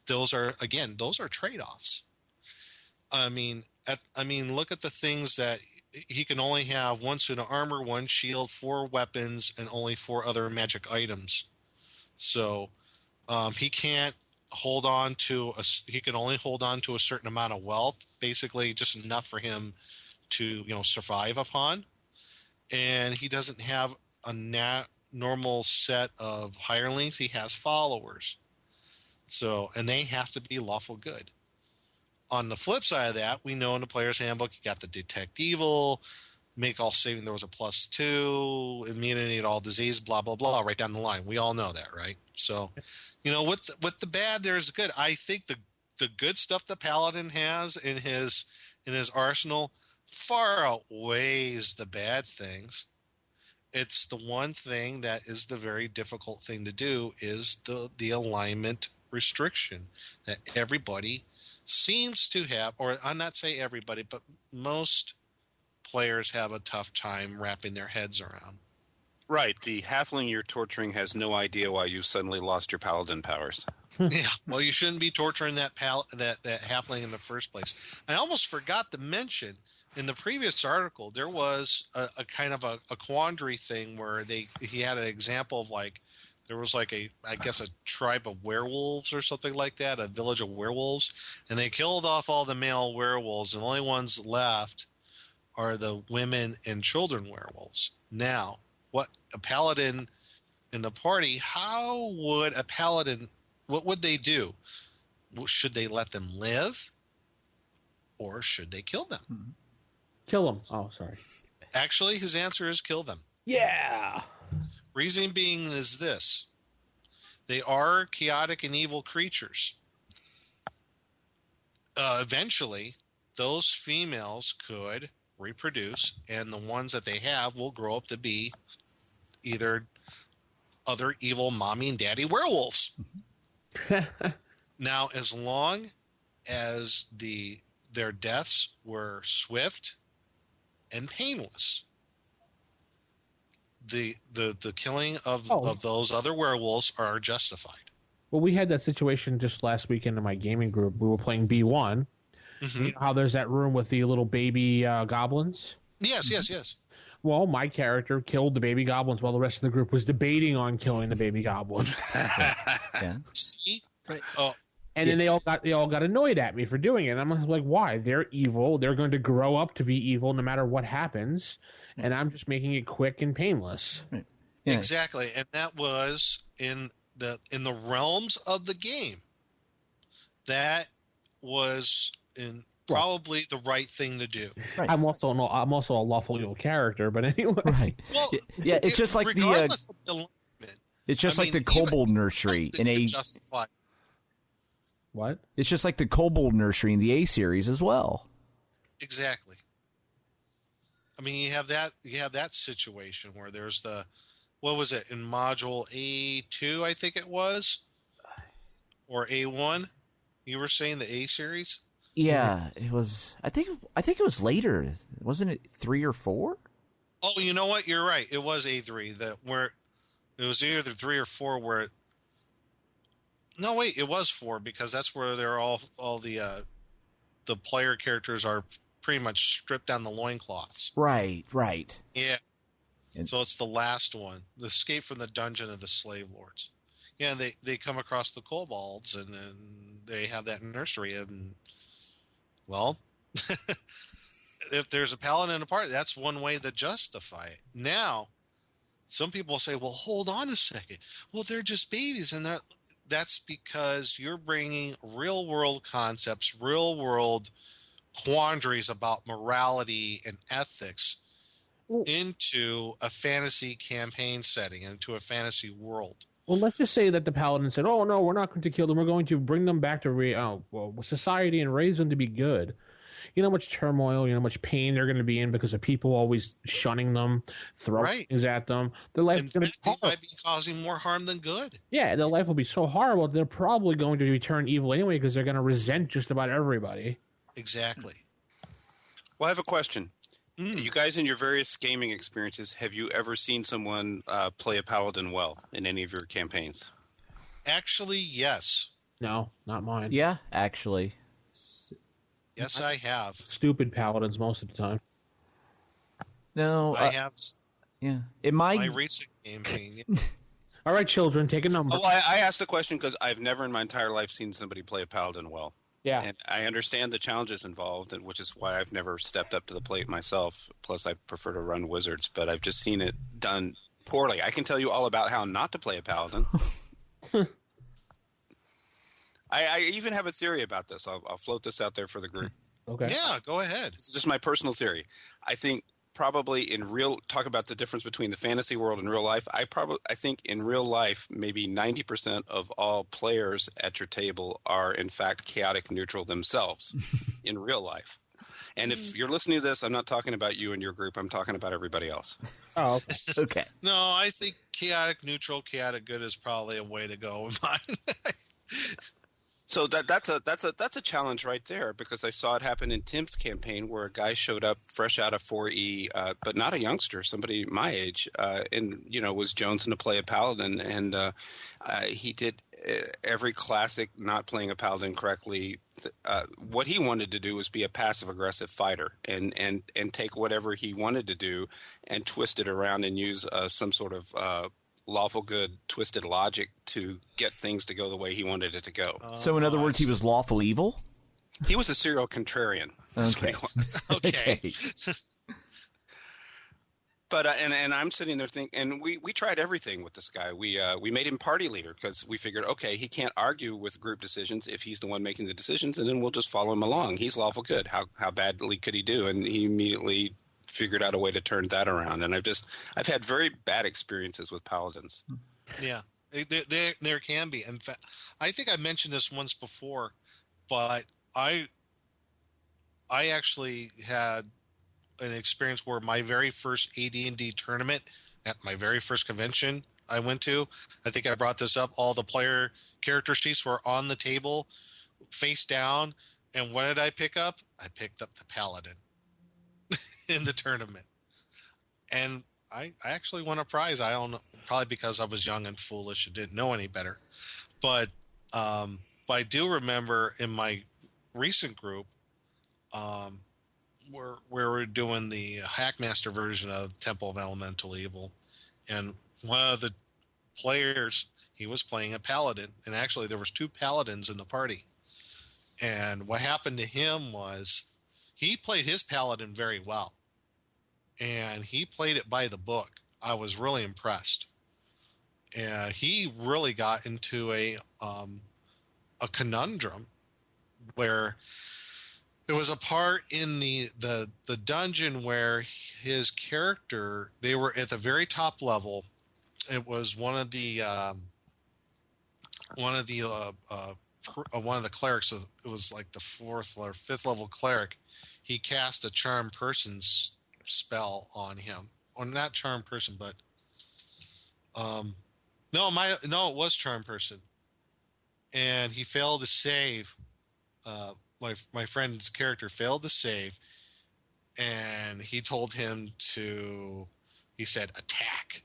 Those are trade-offs. I mean, look at the things that he can only have: one suit of armor, one shield, 4 weapons, and only 4 other magic items. So he can't hold on to he can only hold on to a certain amount of wealth, basically just enough for him to survive upon. And he doesn't have a normal set of hirelings. He has followers. So, and they have to be lawful good. On the flip side of that, we know in the player's handbook, you got the detect evil, make all saving throws a +2, immunity to all disease, blah, blah, blah, right down the line. We all know that, right? So, with the bad, there's the good. I think the good stuff the Paladin has in his arsenal far outweighs the bad things. It's the one thing that is the very difficult thing to do is the alignment restriction that everybody seems to have, or I'm not say everybody, but most players have a tough time wrapping their heads around. right, the halfling you're torturing has no idea why you suddenly lost your paladin powers. Yeah, well, you shouldn't be torturing that halfling in the first place. I almost forgot to mention in the previous article there was a kind of a quandary thing where he had an example of there was a tribe of werewolves or something like that, a village of werewolves, and they killed off all the male werewolves, and the only ones left are the women and children werewolves. Now, what a paladin in the party, how would a paladin, what would they do? Should they let them live, or should they kill them? Kill them. Oh, sorry. Actually, his answer is kill them. Yeah. Reasoning being is this: they are chaotic and evil creatures. Eventually, those females could reproduce, and the ones that they have will grow up to be either other evil mommy and daddy werewolves. Now, as long as their deaths were swift and painless, the killing of Oh. of those other werewolves are justified. Well, we had that situation just last weekend in my gaming group. We were playing B1. Mm-hmm. You know how there's that room with the little baby goblins? Yes, yes, yes. Well, my character killed the baby goblins while the rest of the group was debating on killing the baby goblins. Yeah. See, Right. oh, And then they all got annoyed at me for doing it. And I'm like, why? They're evil. They're going to grow up to be evil no matter what happens. And I'm just making it quick and painless. Right. Yeah. exactly, and that was in the realms of the game. That was in probably the right thing to do. Right. I'm also a lawful evil character, but anyway. Right. Well, Yeah, it's just like regardless of the limit, it's just I like mean, the kobold nursery in a. Justified. What? It's just like the kobold nursery in the A series as well. Exactly. I mean, you have that situation where there's what was it in module A2? I think it was, or A1. You were saying the A series. Yeah, it was. I think it was later. Wasn't it 3 or 4? Oh, you know what? You're right. It was A3 where it was either 3 or 4 where. No, wait, it was 4 because that's where they're all the player characters are pretty much stripped down the loincloths. Right. Yeah. And- So it's the last one, the escape from the dungeon of the slave lords. Yeah, they come across the kobolds and then they have that nursery and well, if there's a paladin in a party, that's one way to justify it. Now, some people say, well, hold on a second. Well, they're just babies and that's because you're bringing real world concepts, real world quandaries about morality and ethics into a fantasy campaign setting, into a fantasy world. Well, let's just say that the paladin said, "Oh no, we're not going to kill them. We're going to bring them back to society and raise them to be good." You know how much turmoil, how much pain they're going to be in because of people always shunning them, throwing things at them. Their life In fact, they might be causing more harm than good. Yeah, their life will be so horrible. They're probably going to return evil anyway because they're going to resent just about everybody. Exactly. Well, I have a question. You guys, in your various gaming experiences, have you ever seen someone play a paladin well in any of your campaigns? Actually, yes. No, not mine. Yeah, actually. Yes, I have. Stupid paladins most of the time. No, I have yeah. In my recent campaign. All right, children, take a number. Oh, I asked the question because I've never in my entire life seen somebody play a paladin well. Yeah. And I understand the challenges involved, which is why I've never stepped up to the plate myself. Plus, I prefer to run wizards, but I've just seen it done poorly. I can tell you all about how not to play a paladin. I even have a theory about this. I'll float this out there for the group. Okay. Yeah, go ahead. It's just my personal theory. I think probably talk about the difference between the fantasy world and real life. I think in real life, maybe 90% of all players at your table are in fact chaotic neutral themselves in real life. And if you're listening to this, I'm not talking about you and your group. I'm talking about everybody else. Oh, okay. okay. No, I think chaotic neutral, chaotic good is probably a way to go in mine. So that's a challenge right there because I saw it happen in Tim's campaign where a guy showed up fresh out of 4E, but not a youngster, somebody my age, and was jonesing to play a paladin, and he did every classic not playing a paladin correctly. What he wanted to do was be a passive aggressive fighter and take whatever he wanted to do and twist it around and use some sort of lawful good twisted logic to get things to go the way he wanted it to go. So in other words, he was lawful evil? He was a serial contrarian. Okay. Okay. But and I'm sitting there thinking, and we tried everything with this guy. We made him party leader because we figured, okay, he can't argue with group decisions if he's the one making the decisions, and then we'll just follow him along. He's lawful good. How badly could he do? And he immediately figured out a way to turn that around. And I've had very bad experiences with paladins. Yeah, there can be. In fact, I think I mentioned this once before, but I actually had an experience where my very first AD&D tournament at my very first convention I went to, I think I brought this up, all the player character sheets were on the table face down, and what did I pick up? I picked up the paladin in the tournament. And I actually won a prize. I don't know, probably because I was young and foolish and didn't know any better. But I do remember in my recent group, where we're doing the Hackmaster version of Temple of Elemental Evil, and one of the players, he was playing a paladin, and actually there was 2 paladins in the party. And what happened to him was he played his paladin very well, and he played it by the book. I was really impressed. And he really got into a conundrum where there was a part in the dungeon where his character, they were at the very top level. It was one of the clerics. It was like the 4th or 5th level cleric. He cast a charm person's spell on him, or not charm person, but it was charm person, and he failed to save. My friend's character failed to save, and he told him to. He said attack.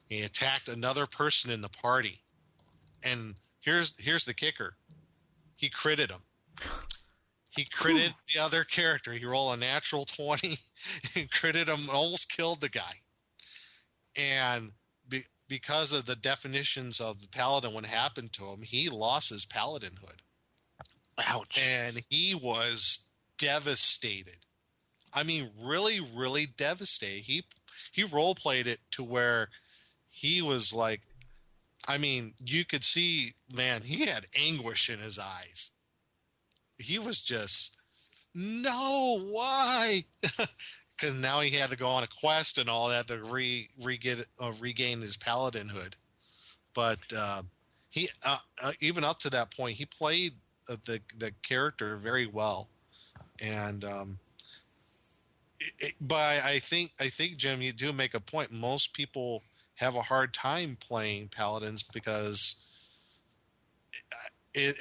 He attacked another person in the party, and here's the kicker. He critted him. He critted the other character. He rolled a natural 20 and critted him, almost killed the guy. And because of the definitions of the paladin, what happened to him, he lost his paladinhood. Ouch. And he was devastated. I mean, really, really devastated. He role-played it to where he was like, I mean, you could see, man, he had anguish in his eyes. He was just, no, why? Because now he had to go on a quest and all that to regain his paladinhood. But he, even up to that point, he played the character very well. And but I think Jim, you do make a point. Most people have a hard time playing paladins because I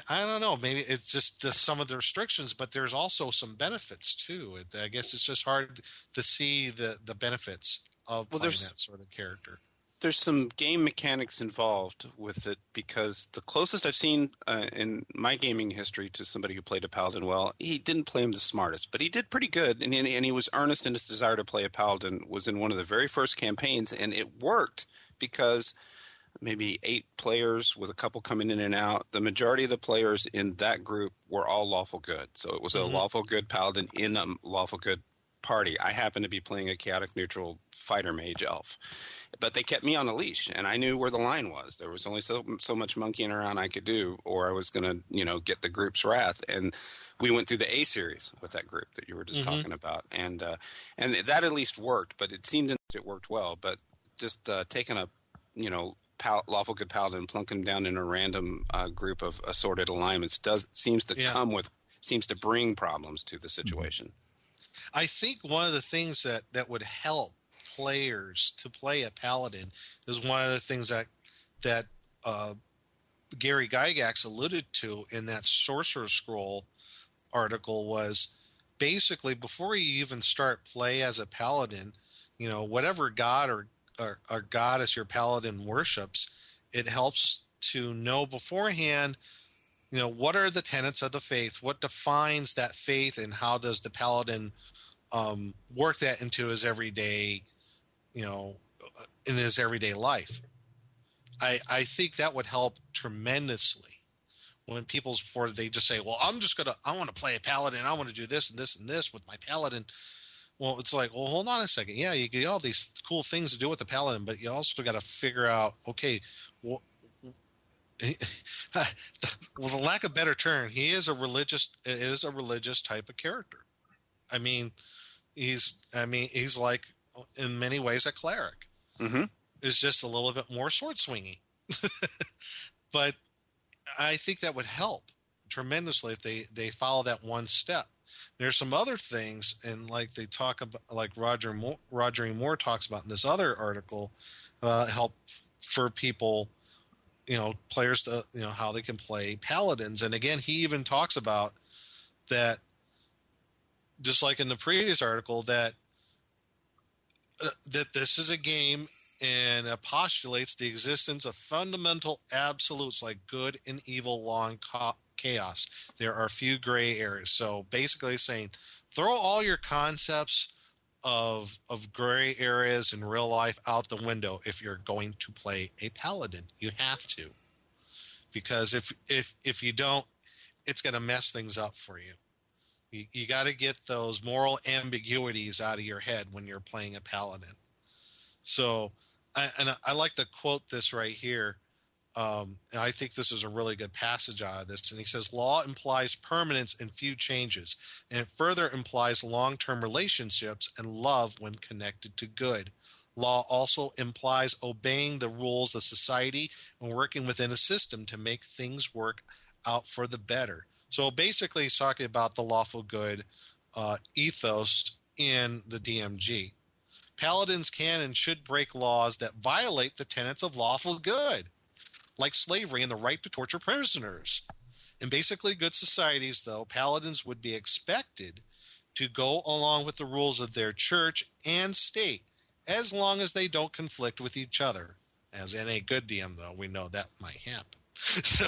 don't know, maybe it's just some of the restrictions, but there's also some benefits too. I guess it's just hard to see the benefits of playing that sort of character. There's some game mechanics involved with it, because the closest I've seen in my gaming history to somebody who played a paladin well, he didn't play him the smartest, but he did pretty good, and he was earnest in his desire to play a paladin, was in one of the very first campaigns, and it worked because maybe 8 players with a couple coming in and out. The majority of the players in that group were all lawful good. So it was a lawful good paladin in a lawful good party. I happened to be playing a chaotic neutral fighter mage elf. But they kept me on a leash, and I knew where the line was. There was only so much monkeying around I could do, or I was going to, get the group's wrath. And we went through the A series with that group that you were just talking about, and that at least worked. But it seemed it worked well. But just taking a, lawful good paladin and plunk him down in a random group of assorted alignments seems to bring problems to the situation. I think one of the things that would help players to play a paladin is one of the things that Gary Gygax alluded to in that Sorcerer's Scroll article was basically before you even start play as a paladin, whatever god or goddess your paladin worships, it helps to know beforehand, what are the tenets of the faith, what defines that faith, and how does the paladin work that into his everyday, in his everyday life. I think that would help tremendously when before they just say, well, I want to play a paladin. I want to do this and this and this with my paladin. Well, it's like, well, hold on a second. Yeah, you get all these cool things to do with the paladin, but you also got to figure out, okay, well, with a lack of better term, it is a religious type of character. I mean, he's like, in many ways, a cleric. Mm-hmm. Is just a little bit more sword swingy. But I think that would help tremendously if they follow that one step. There's some other things, and like they talk about, like Roger E. Moore talks about in this other article, help for people, players to, how they can play paladins. And again, he even talks about that, just like in the previous article, that that this is a game and postulates the existence of fundamental absolutes like good and evil, law, and chaos. There are few gray areas. So basically saying, throw all your concepts of gray areas in real life out the window if you're going to play a paladin. You have to. Because if you don't, it's going to mess things up for you. You got to get those moral ambiguities out of your head when you're playing a paladin. So, I like to quote this right here. And I think this is a really good passage out of this. And he says, law implies permanence and few changes. And it further implies long-term relationships and love when connected to good. Law also implies obeying the rules of society and working within a system to make things work out for the better. So basically he's talking about the lawful good ethos in the DMG. Paladins can and should break laws that violate the tenets of lawful good, like slavery and the right to torture prisoners. In basically good societies, though, paladins would be expected to go along with the rules of their church and state, as long as they don't conflict with each other. As in a good DM, though, we know that might happen. So,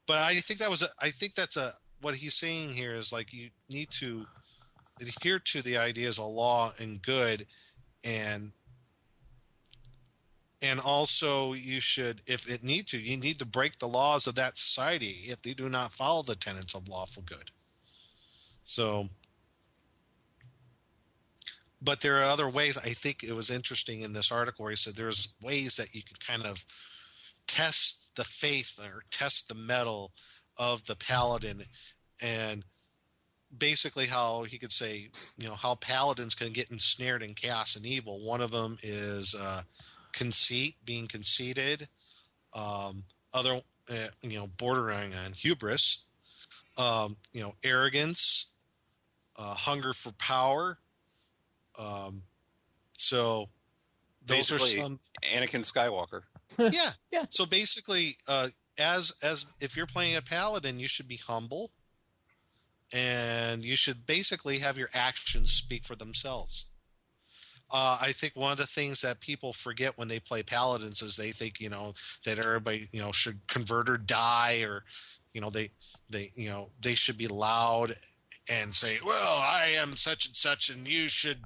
but I think that's what he's saying here is like you need to adhere to the ideas of law and good, and also you should, if it need to, you need to break the laws of that society if they do not follow the tenets of lawful good. So, but there are other ways. I think it was interesting in this article where he said there's ways that you can kind of test the faith or test the mettle of the paladin, and basically how he could say, how paladins can get ensnared in chaos and evil. One of them is conceit, being conceited, other, bordering on hubris, arrogance, hunger for power. So those basically, are some. Anakin Skywalker. Yeah. So basically, as if you're playing a paladin, you should be humble. And you should basically have your actions speak for themselves. I think one of the things that people forget when they play paladins is they think, that everybody, should convert or die, or, they should be loud and say, well, I am such and such, and you should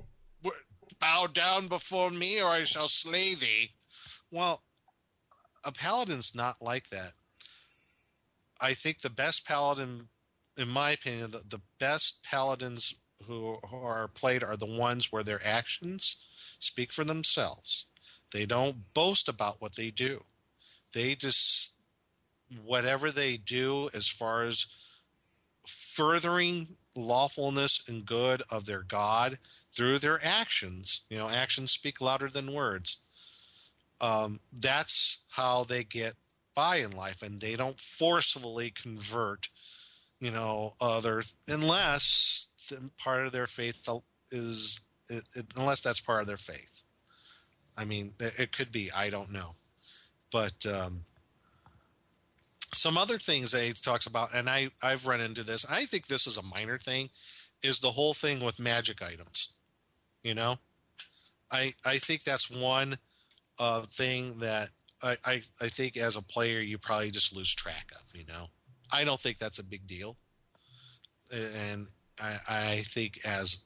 bow down before me, or I shall slay thee. Well, a paladin's not like that. I think the best paladin, in my opinion, the best paladins who are played are the ones where their actions speak for themselves. They don't boast about what they do. They just, whatever they do as far as furthering lawfulness and good of their God through their actions, actions speak louder than words. That's how they get by in life, and they don't forcefully convert unless part of their faith is, unless that's part of their faith. I mean, it could be, I don't know. But some other things that he talks about, and I've run into this, I think this is a minor thing, is the whole thing with magic items. I think that's one thing that I think as a player you probably just lose track of, I don't think that's a big deal. And I think as,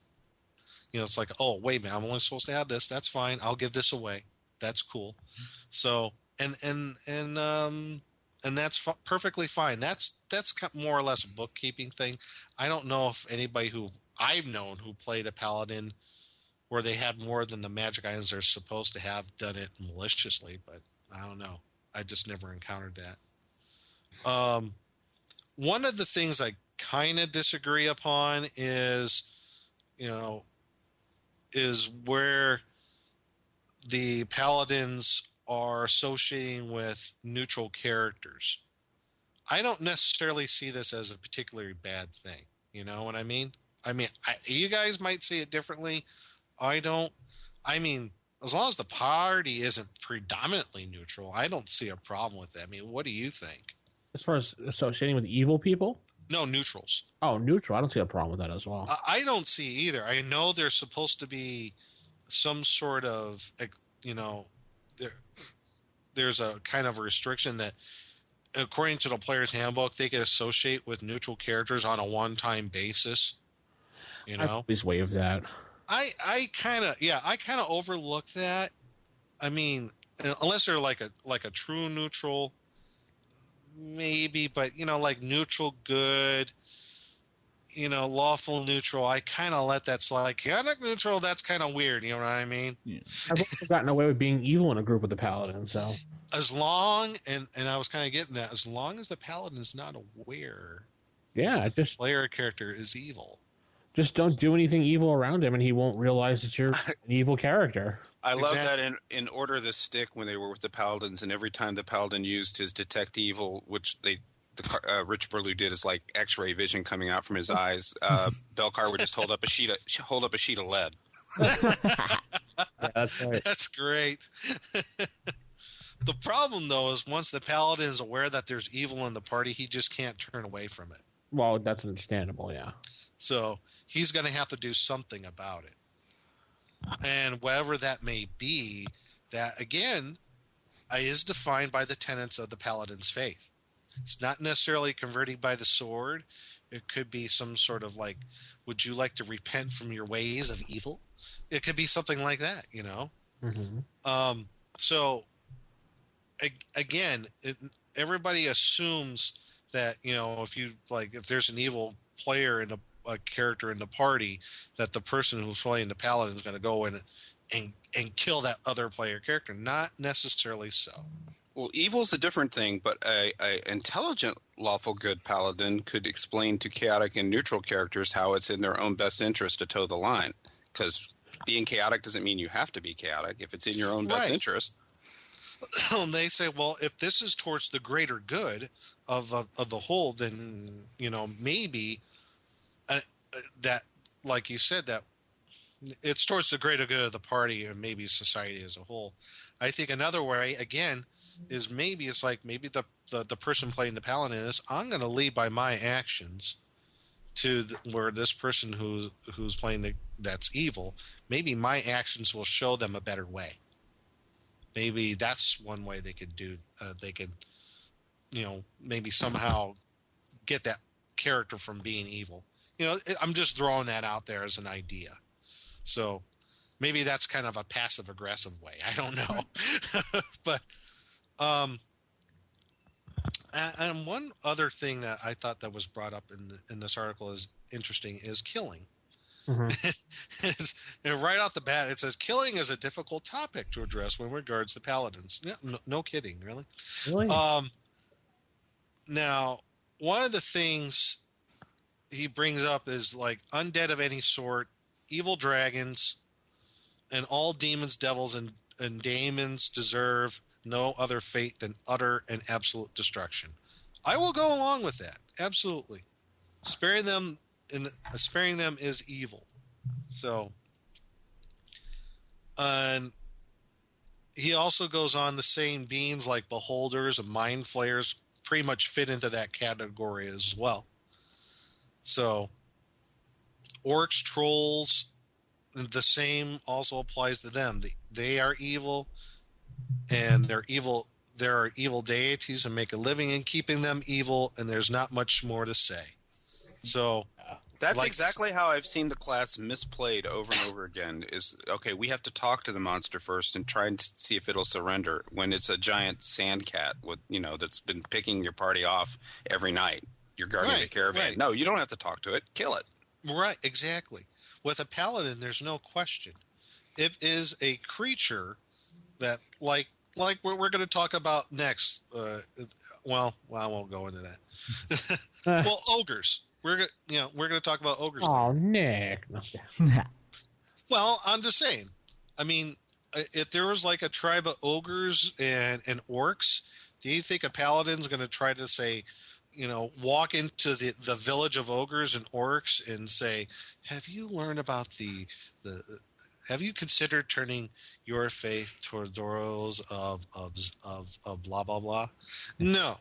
it's like, oh, wait a minute, I'm only supposed to have this. That's fine. I'll give this away. That's cool. So, and that's perfectly fine. That's more or less a bookkeeping thing. I don't know if anybody who I've known who played a paladin where they had more than the magic items they're supposed to have done it maliciously, but I don't know. I just never encountered that. One of the things I kind of disagree upon is, is where the paladins are associating with neutral characters. I don't necessarily see this as a particularly bad thing. You know what I mean? You guys might see it differently. I don't. I mean, as long as the party isn't predominantly neutral, I don't see a problem with that. I mean, what do you think? As far as associating with evil people? No, neutrals. Oh, neutral. I don't see a problem with that as well. I don't see either. I know they're supposed to be some sort of, you know, there's a kind of a restriction that, according to the player's handbook, they can associate with neutral characters on a one-time basis. You know, I always waive that. I kind of overlook that. I mean, unless they're like a true neutral, maybe, but you know, like neutral good, you know, lawful neutral, I kind of let that slide. Chaotic neutral, that's kind of weird. You know what I mean? Yeah. I've also gotten away with being evil in a group with the Paladins, so. As long, and I was kind of getting that, as long as the Paladin is not aware, Yeah, just player character is evil. just don't do anything evil around him, and he won't realize that you're an evil character. I love that in Order of the Stick, when they were with the Paladins, and every time the Paladin used his detect evil, which Rich Burlew did, is like X-ray vision coming out from his eyes. Belcar would just hold up a sheet of lead. Yeah, that's right. That's great. The problem, though, is once the Paladin is aware that there's evil in the party, he just can't turn away from it. Well, that's understandable, yeah. So he's going to have to do something about it. And whatever that may be, that, again, is defined by the tenets of the Paladin's faith. It's not necessarily converting by the sword. It could be some sort of like, would you like to repent from your ways of evil? It could be something like that, you know? Mm-hmm. So, again, everybody assumes that, you know, if there's an evil player in a character in the party, that the person who's playing the Paladin is going to go in and kill that other player character. Not necessarily so. Well, evil's a different thing, but a intelligent, lawful good Paladin could explain to chaotic and neutral characters how it's in their own best interest to toe the line. Because being chaotic doesn't mean you have to be chaotic. If it's in your own best interest. And they say, well, if this is towards the greater good of the whole, then, you know, maybe that, like you said, that it's towards the greater good of the party and maybe society as a whole. I think another way, again, is maybe the person playing the Paladin is, I'm going to lead by my actions to where this person who's playing that's evil, maybe my actions will show them a better way. Maybe that's one way they could do. They could, you know, maybe somehow get that character from being evil. You know, I'm just throwing that out there as an idea. So maybe that's kind of a passive aggressive way. I don't know, but and one other thing that I thought that was brought up in this article is interesting is killing. Mm-hmm. And right off the bat, it says killing is a difficult topic to address when regards to Paladins. No kidding, really. Really? Now, one of the things he brings up is like undead of any sort, evil dragons, and all demons, devils, and daemons deserve no other fate than utter and absolute destruction. I will go along with that. Absolutely. Sparing them is evil. So, and he also goes on to saying beings like beholders and mind flayers pretty much fit into that category as well. So, orcs, trolls, the same also applies to them. They are evil, and they're evil. There are evil deities and make a living in keeping them evil, and there's not much more to say. So that's exactly how I've seen the class misplayed over and over again. Is okay, we have to talk to the monster first and try and see if it'll surrender. When it's a giant sand cat with that's been picking your party off every night, you're guarding the caravan. Right. No, you don't have to talk to it. Kill it. Right, exactly. With a paladin, there's no question. It is a creature that, like we're going to talk about next. Well, I won't go into that. Well, ogres. We're going to talk about ogres. Oh, Nick. Well, I'm just saying. I mean, if there was like a tribe of ogres and orcs, do you think a paladin's going to try to say, walk into the village of ogres and orcs and say, have you learned about have you considered turning your faith toward those of blah, blah, blah? No.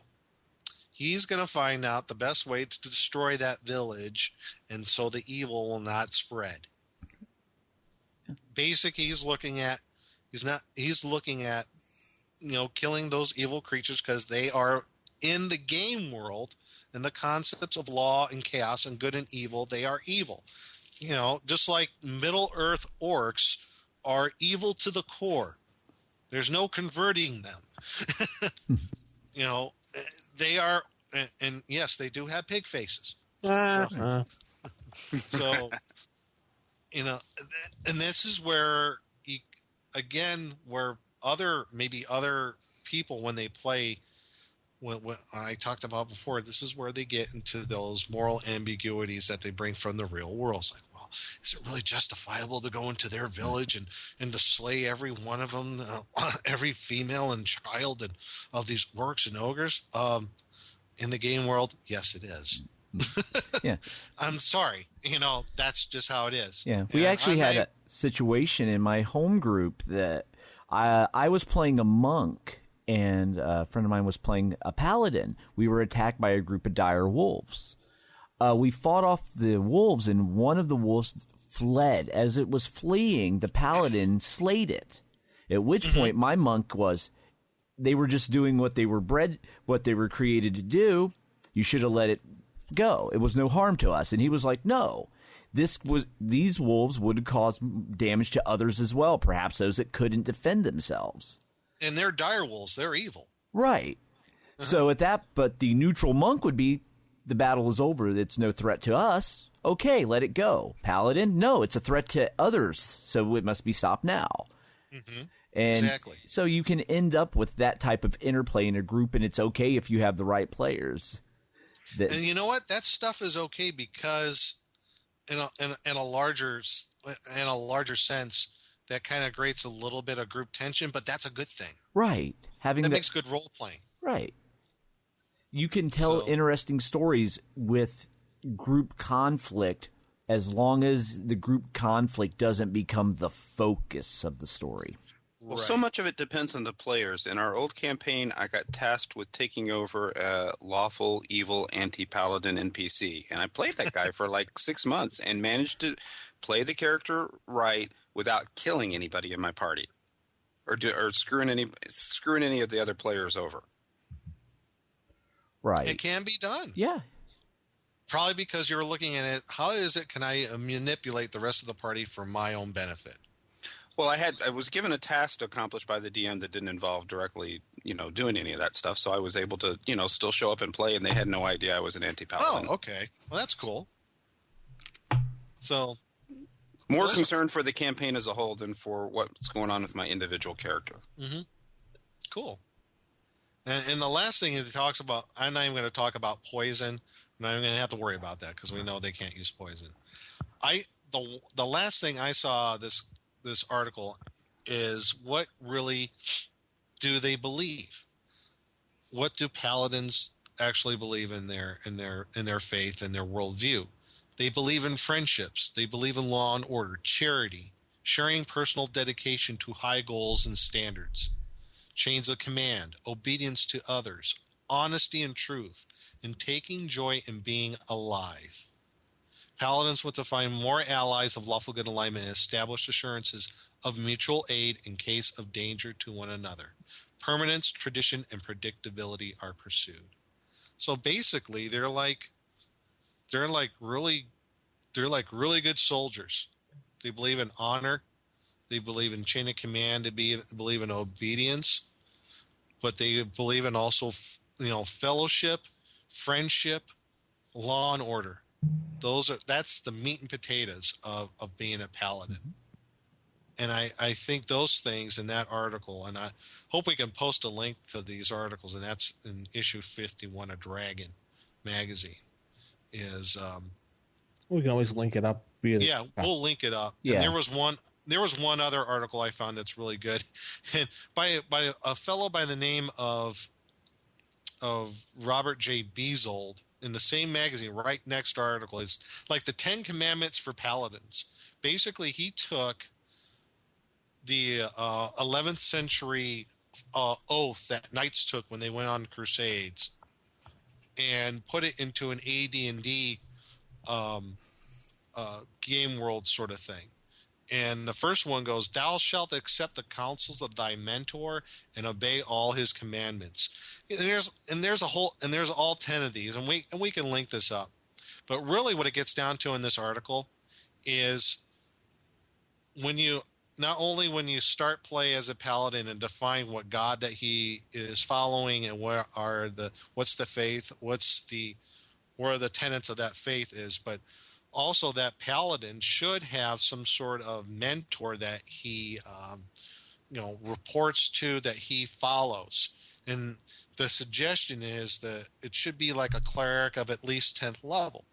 He's going to find out the best way to destroy that village, and so the evil will not spread. he's looking at killing those evil creatures because they are in the game world and the concepts of law and chaos and good and evil. They are evil. Just like Middle Earth orcs are evil to the core. There's no converting them. They are, and yes, they do have pig faces. So, and this is where, where other people, when they play, when I talked about before, this is where they get into those moral ambiguities that they bring from the real world. It's like, well, is it really justifiable to go into their village and to slay every one of them, every female and child and of these orcs and ogres? In the game world, yes, it is. Yeah. I'm sorry. That's just how it is. Yeah. We actually had a situation in my home group that I was playing a monk, and a friend of mine was playing a paladin. We were attacked by a group of dire wolves. We fought off the wolves, and one of the wolves fled. As it was fleeing, the paladin slayed it. At which point, my monk they were just doing what they were created to do. You should have let it go. It was no harm to us. And he was like, no. These wolves would cause damage to others as well, perhaps those that couldn't defend themselves. And they're dire wolves. They're evil. Right. So but the neutral monk would be, the battle is over. It's no threat to us. Okay, let it go. Paladin, no, it's a threat to others, so it must be stopped now. Mm-hmm. And exactly. So you can end up with that type of interplay in a group, and it's okay if you have the right players. And you know what? That stuff is okay because in a larger sense, that kind of creates a little bit of group tension, but that's a good thing. Right. That makes good role playing. Right. You can tell interesting stories with group conflict as long as the group conflict doesn't become the focus of the story. Well, so much of it depends on the players. In our old campaign, I got tasked with taking over a lawful, evil, anti-paladin NPC. And I played that guy for like 6 months and managed to play the character right without killing anybody in my party or screwing any of the other players over. Right. It can be done. Yeah. Probably because you're looking at it, how can I manipulate the rest of the party for my own benefit? Well, I was given a task to accomplish by the DM that didn't involve directly, doing any of that stuff. So I was able to, still show up and play, and they had no idea I was an anti-paladin. Oh, okay. Well, that's cool. So, more concerned for the campaign as a whole than for what's going on with my individual character. Mm-hmm. Cool. And the last thing he talks about, I'm not even going to talk about poison. I'm not even going to have to worry about that because we know they can't use poison. The last thing I saw this article is, what really do they believe? What do paladins actually believe in their faith and their worldview? They believe in friendships. They believe in law and order, charity, sharing personal dedication to high goals and standards, chains of command, obedience to others, honesty and truth, and taking joy in being alive. Paladins want to find more allies of lawful good alignment and establish assurances of mutual aid in case of danger to one another. Permanence, tradition, and predictability are pursued. So basically, they're like really good soldiers. They believe in honor. They believe in chain of command. They believe in obedience, but they believe in also, fellowship, friendship, law and order. That's the meat and potatoes of being a paladin. And I think those things in that article, and I hope we can post a link to these articles, and that's in issue 51 of Dragon magazine. We can always link it up via we'll link it up. Yeah. And there was one other article I found that's really good, and by a fellow by the name of Robert J. Beazold. In the same magazine, right next article, is like the 10 Commandments for Paladins. Basically, he took the 11th century oath that knights took when they went on crusades and put it into an AD&D game world sort of thing. And the first one goes, "Thou shalt accept the counsels of thy mentor and obey all his commandments." And there's all 10 of these, and we can link this up. But really, what it gets down to in this article is when you start play as a paladin and define what god that he is following and what's the faith, where the tenets of that faith is, but also that paladin should have some sort of mentor that he reports to, that he follows. And the suggestion is that it should be like a cleric of at least 10th level,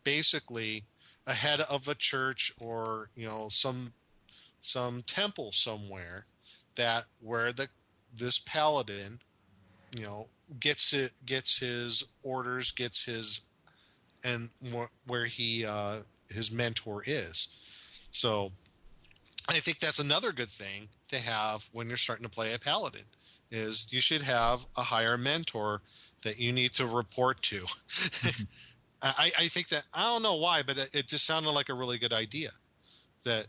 basically a head of a church or some temple somewhere, that where this paladin gets his orders, gets his, and where his mentor is. So I think that's another good thing to have when you're starting to play a paladin, is you should have a higher mentor that you need to report to. I think that, I don't know why, but it just sounded like a really good idea, that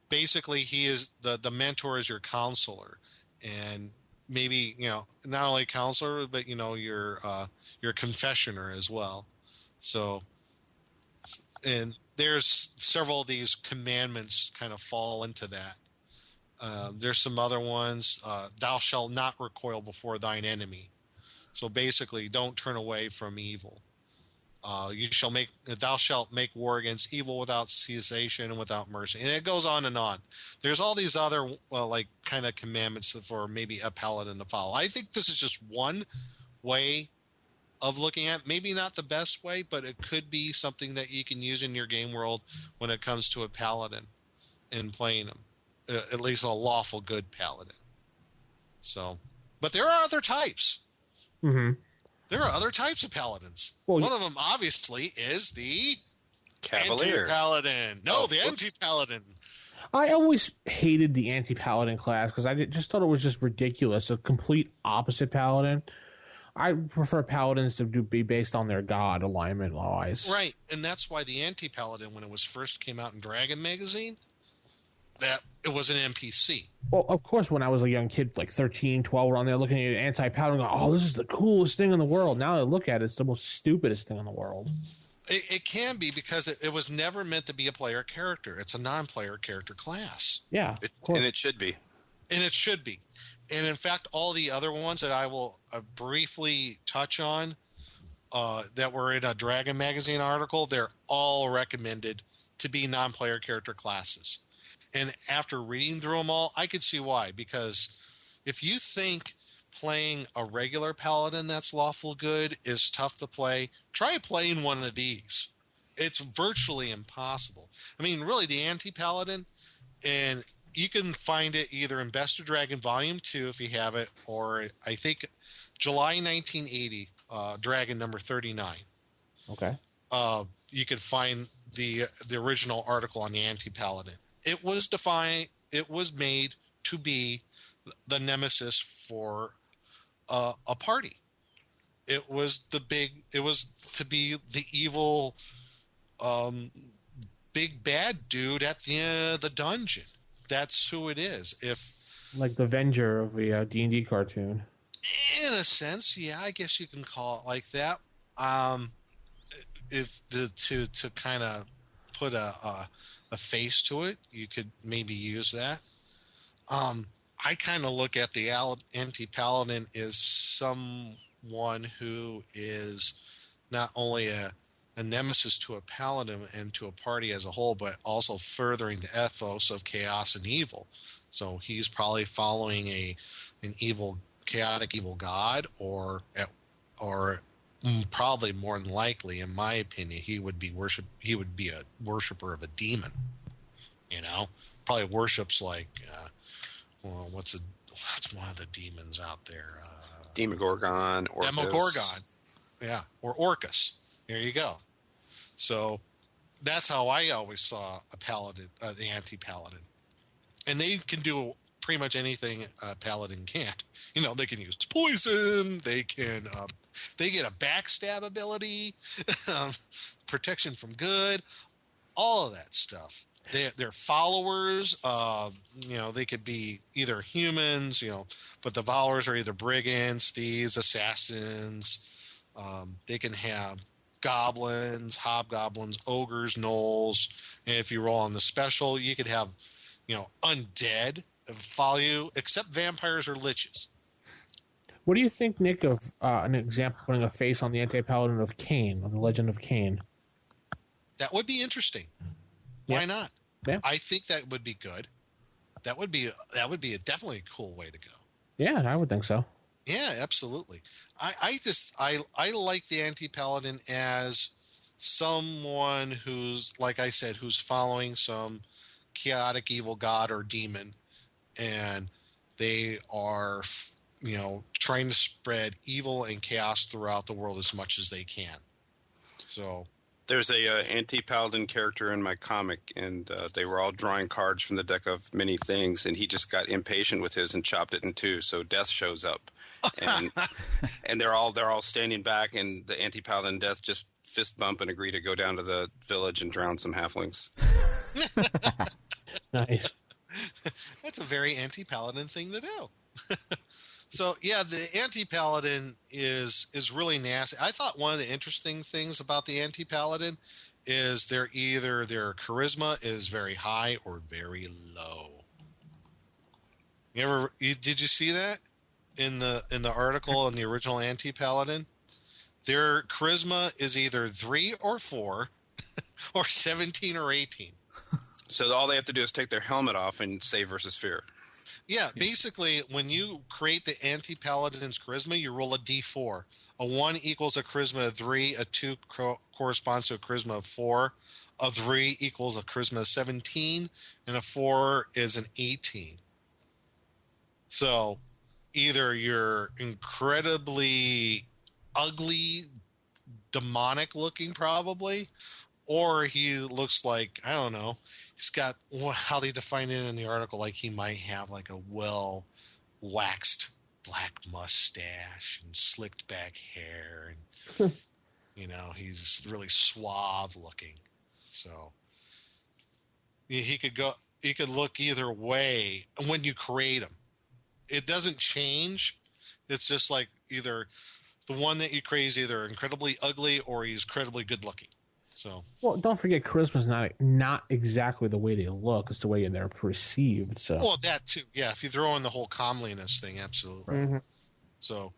basically he is the mentor is your counselor, and maybe not only counselor, but your confessioner as well. So, and there's several of these commandments kind of fall into that. There's some other ones. Thou shalt not recoil before thine enemy. So basically, don't turn away from evil. Thou shalt make war against evil without cessation and without mercy. And it goes on and on. There's all these other kind of commandments for maybe a paladin to follow. I think this is just one way of looking at, maybe not the best way, but it could be something that you can use in your game world when it comes to a paladin and playing them, at least a lawful good paladin. So, but there are other types. Mm-hmm. There are other types of paladins. Well, one of them, obviously, is the Cavalier. Anti-paladin. No, the anti-paladin. I always hated the anti-paladin class because I just thought it was just ridiculous. A complete opposite paladin. I prefer paladins to be based on their god alignment-wise. Right, and that's why the anti-paladin, when it was first came out in Dragon magazine, that it was an NPC. Well, of course, when I was a young kid, like 13, 12, around there looking at anti-paladin, going, oh, this is the coolest thing in the world. Now I look at it, it's the most stupidest thing in the world. It can be, because it was never meant to be a player character. It's a non-player character class. Yeah. And it should be. And it should be. And in fact, all the other ones that I will briefly touch on that were in a Dragon magazine article, they're all recommended to be non-player character classes. And after reading through them all, I could see why. Because if you think playing a regular paladin that's lawful good is tough to play, try playing one of these. It's virtually impossible. I mean, really, the anti-paladin, and you can find it either in Best of Dragon Volume 2 if you have it, or I think July 1980, Dragon number 39. Okay. You could find the original article on the anti-paladin. It was made to be the nemesis for a party. It was to be the evil big bad dude at the end of the dungeon. That's who it is. Like the Avenger of the D&D cartoon. In a sense, yeah, I guess you can call it like that. To kind of put a face to it, you could maybe use that. I kind of look at the anti-paladin as someone who is not only a nemesis to a paladin and to a party as a whole, but also furthering the ethos of chaos and evil. So he's probably following an evil, chaotic evil god, or probably more than likely, in my opinion, he would be a worshiper of a demon. Probably worships like what's one of the demons out there? Demogorgon, Orcus. Demogorgon, yeah, or Orcus. There you go. So that's how I always saw a paladin, the anti-paladin, and they can do pretty much anything a paladin can't. They can use poison. They get a backstab ability, protection from good, all of that stuff. They're followers. They could be either humans, but the followers are either brigands, thieves, assassins. They can have goblins, hobgoblins, ogres, gnolls, and if you roll on the special, you could have, undead follow you, except vampires or liches. What do you think, Nick, of an example putting a face on the anti-paladin of Cain, of the Legend of Cain? That would be interesting. Yeah. Why not? Yeah. I think that would be good. That would be definitely a cool way to go. Yeah, I would think so. Yeah, absolutely. I like the anti-paladin as someone who's, like I said, who's following some chaotic evil god or demon, and they are, trying to spread evil and chaos throughout the world as much as they can. So there's a anti-paladin character in my comic, and they were all drawing cards from the deck of many things, and he just got impatient with his and chopped it in two. So Death shows up, and and they're all standing back, and the anti-paladin Death just fist bump and agree to go down to the village and drown some halflings. Nice. That's a very anti-paladin thing to do. So yeah, the anti-paladin is really nasty. I thought one of the interesting things about the anti-paladin is their charisma is very high or very low. Did you see that in the article in the original anti-paladin? Their charisma is either 3 or 4 or 17 or 18. So all they have to do is take their helmet off and say versus fear. Yeah, basically, when you create the anti-paladin's charisma, you roll a d4. A 1 equals a charisma of 3, a 2 corresponds to a charisma of 4, a 3 equals a charisma of 17, and a 4 is an 18. So either you're incredibly ugly, demonic looking probably, or he looks like, I don't know, he's got, how they define it in the article, like he might have like a well-waxed black mustache and slicked back hair, and he's really suave looking. So he could look either way when you create him. It doesn't change. It's just like either the one that you create is either incredibly ugly or he's incredibly good looking. So, well, don't forget, charisma's not exactly the way they look; it's the way they're perceived. So, well, that too, yeah. If you throw in the whole comeliness thing, absolutely. Mm-hmm. So,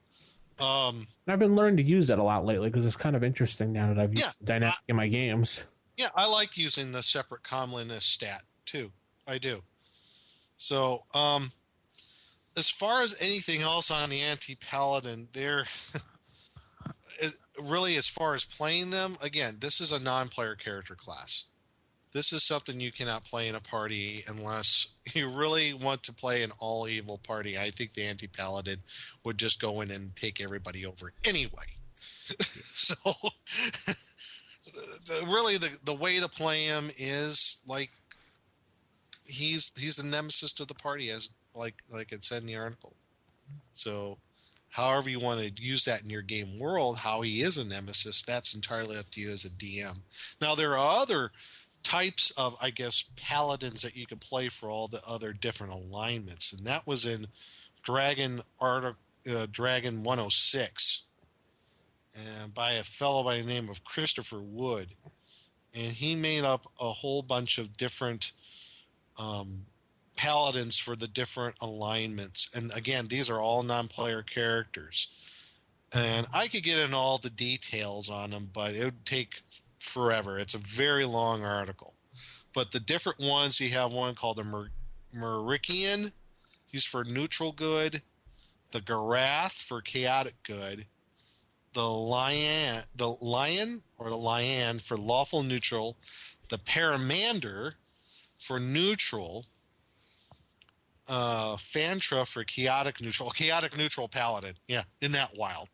I've been learning to use that a lot lately because it's kind of interesting now that I've used dynamic in my games. Yeah, I like using the separate comeliness stat too. I do. So, as far as anything else on the anti-paladin, they're really, as far as playing them, again, this is a non-player character class. This is something you cannot play in a party unless you really want to play an all-evil party. I think the anti-paladin would just go in and take everybody over anyway. So, really, the way to play him is like he's the nemesis to the party, as like it said in the article. So, however you want to use that in your game world, how he is a nemesis, that's entirely up to you as a DM. Now, there are other types of, I guess, paladins that you can play for all the other different alignments, and that was in Dragon 106, and by a fellow by the name of Christopher Wood, and he made up a whole bunch of different paladins for the different alignments. And again, these are all non-player characters, and I could get into all the details on them, but it would take forever. It's a very long article. But the different ones, you have one called the Merician. He's for neutral good. The Garath for chaotic good. The Lion for lawful neutral. The Paramander for neutral. Fantra for chaotic neutral paladin. Yeah, isn't that wild?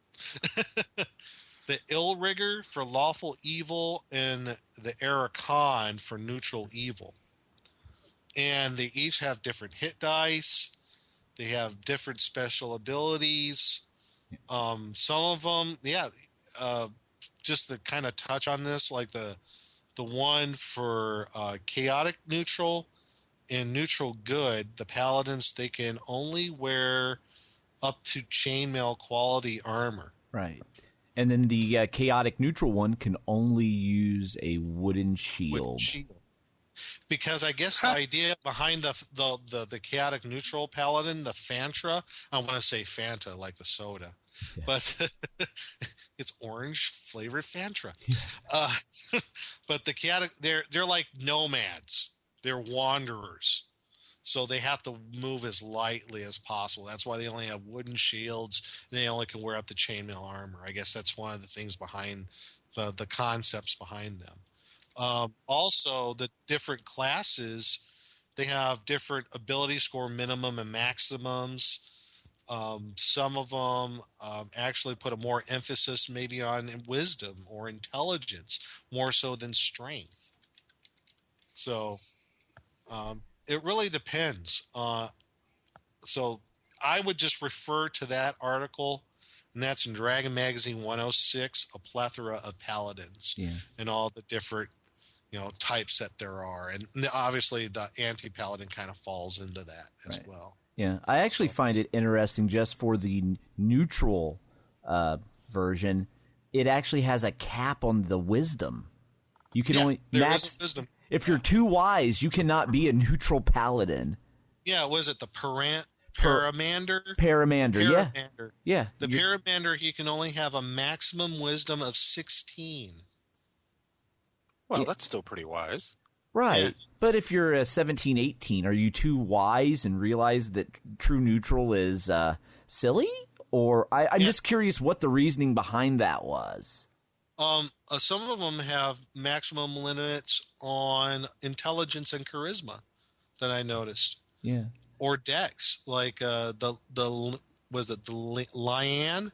The Illrigger for lawful evil, and the Arakan for neutral evil. And they each have different hit dice. They have different special abilities. Some of them, just to kind of touch on this, like the the one for chaotic neutral and neutral good, the Paladins, they can only wear up to chainmail quality armor. Right. And then the chaotic neutral one can only use a wooden shield. Because I guess the idea behind the chaotic neutral paladin, the Fantra, I want to say Fanta like the soda, but it's orange flavored Fantra. But the chaotic, they're like nomads. They're wanderers. So they have to move as lightly as possible. That's why they only have wooden shields. And they only can wear up the chainmail armor. I guess that's one of the things behind the concepts behind them. Also, the different classes, they have different ability score minimum and maximums. Some of them actually put a more emphasis maybe on wisdom or intelligence, more so than strength. So it really depends. So I would just refer to that article, and that's in Dragon Magazine 106, a plethora of paladins and all the different types that there are. And obviously the anti-paladin kind of falls into that as well. Yeah, I actually find it interesting just for the neutral version. It actually has a cap on the wisdom. You can only max wisdom. If you're too wise, you cannot be a neutral paladin. Yeah, was it the Paramander? Paramander, yeah. The Paramander, he can only have a maximum wisdom of 16. Well, that's still pretty wise. Right. Yeah. But if you're a 17, 18, are you too wise and realize that true neutral is silly? Or I'm just curious what the reasoning behind that was. Some of them have maximum limits on intelligence and charisma that I noticed. Yeah. Or dex, like the Lian?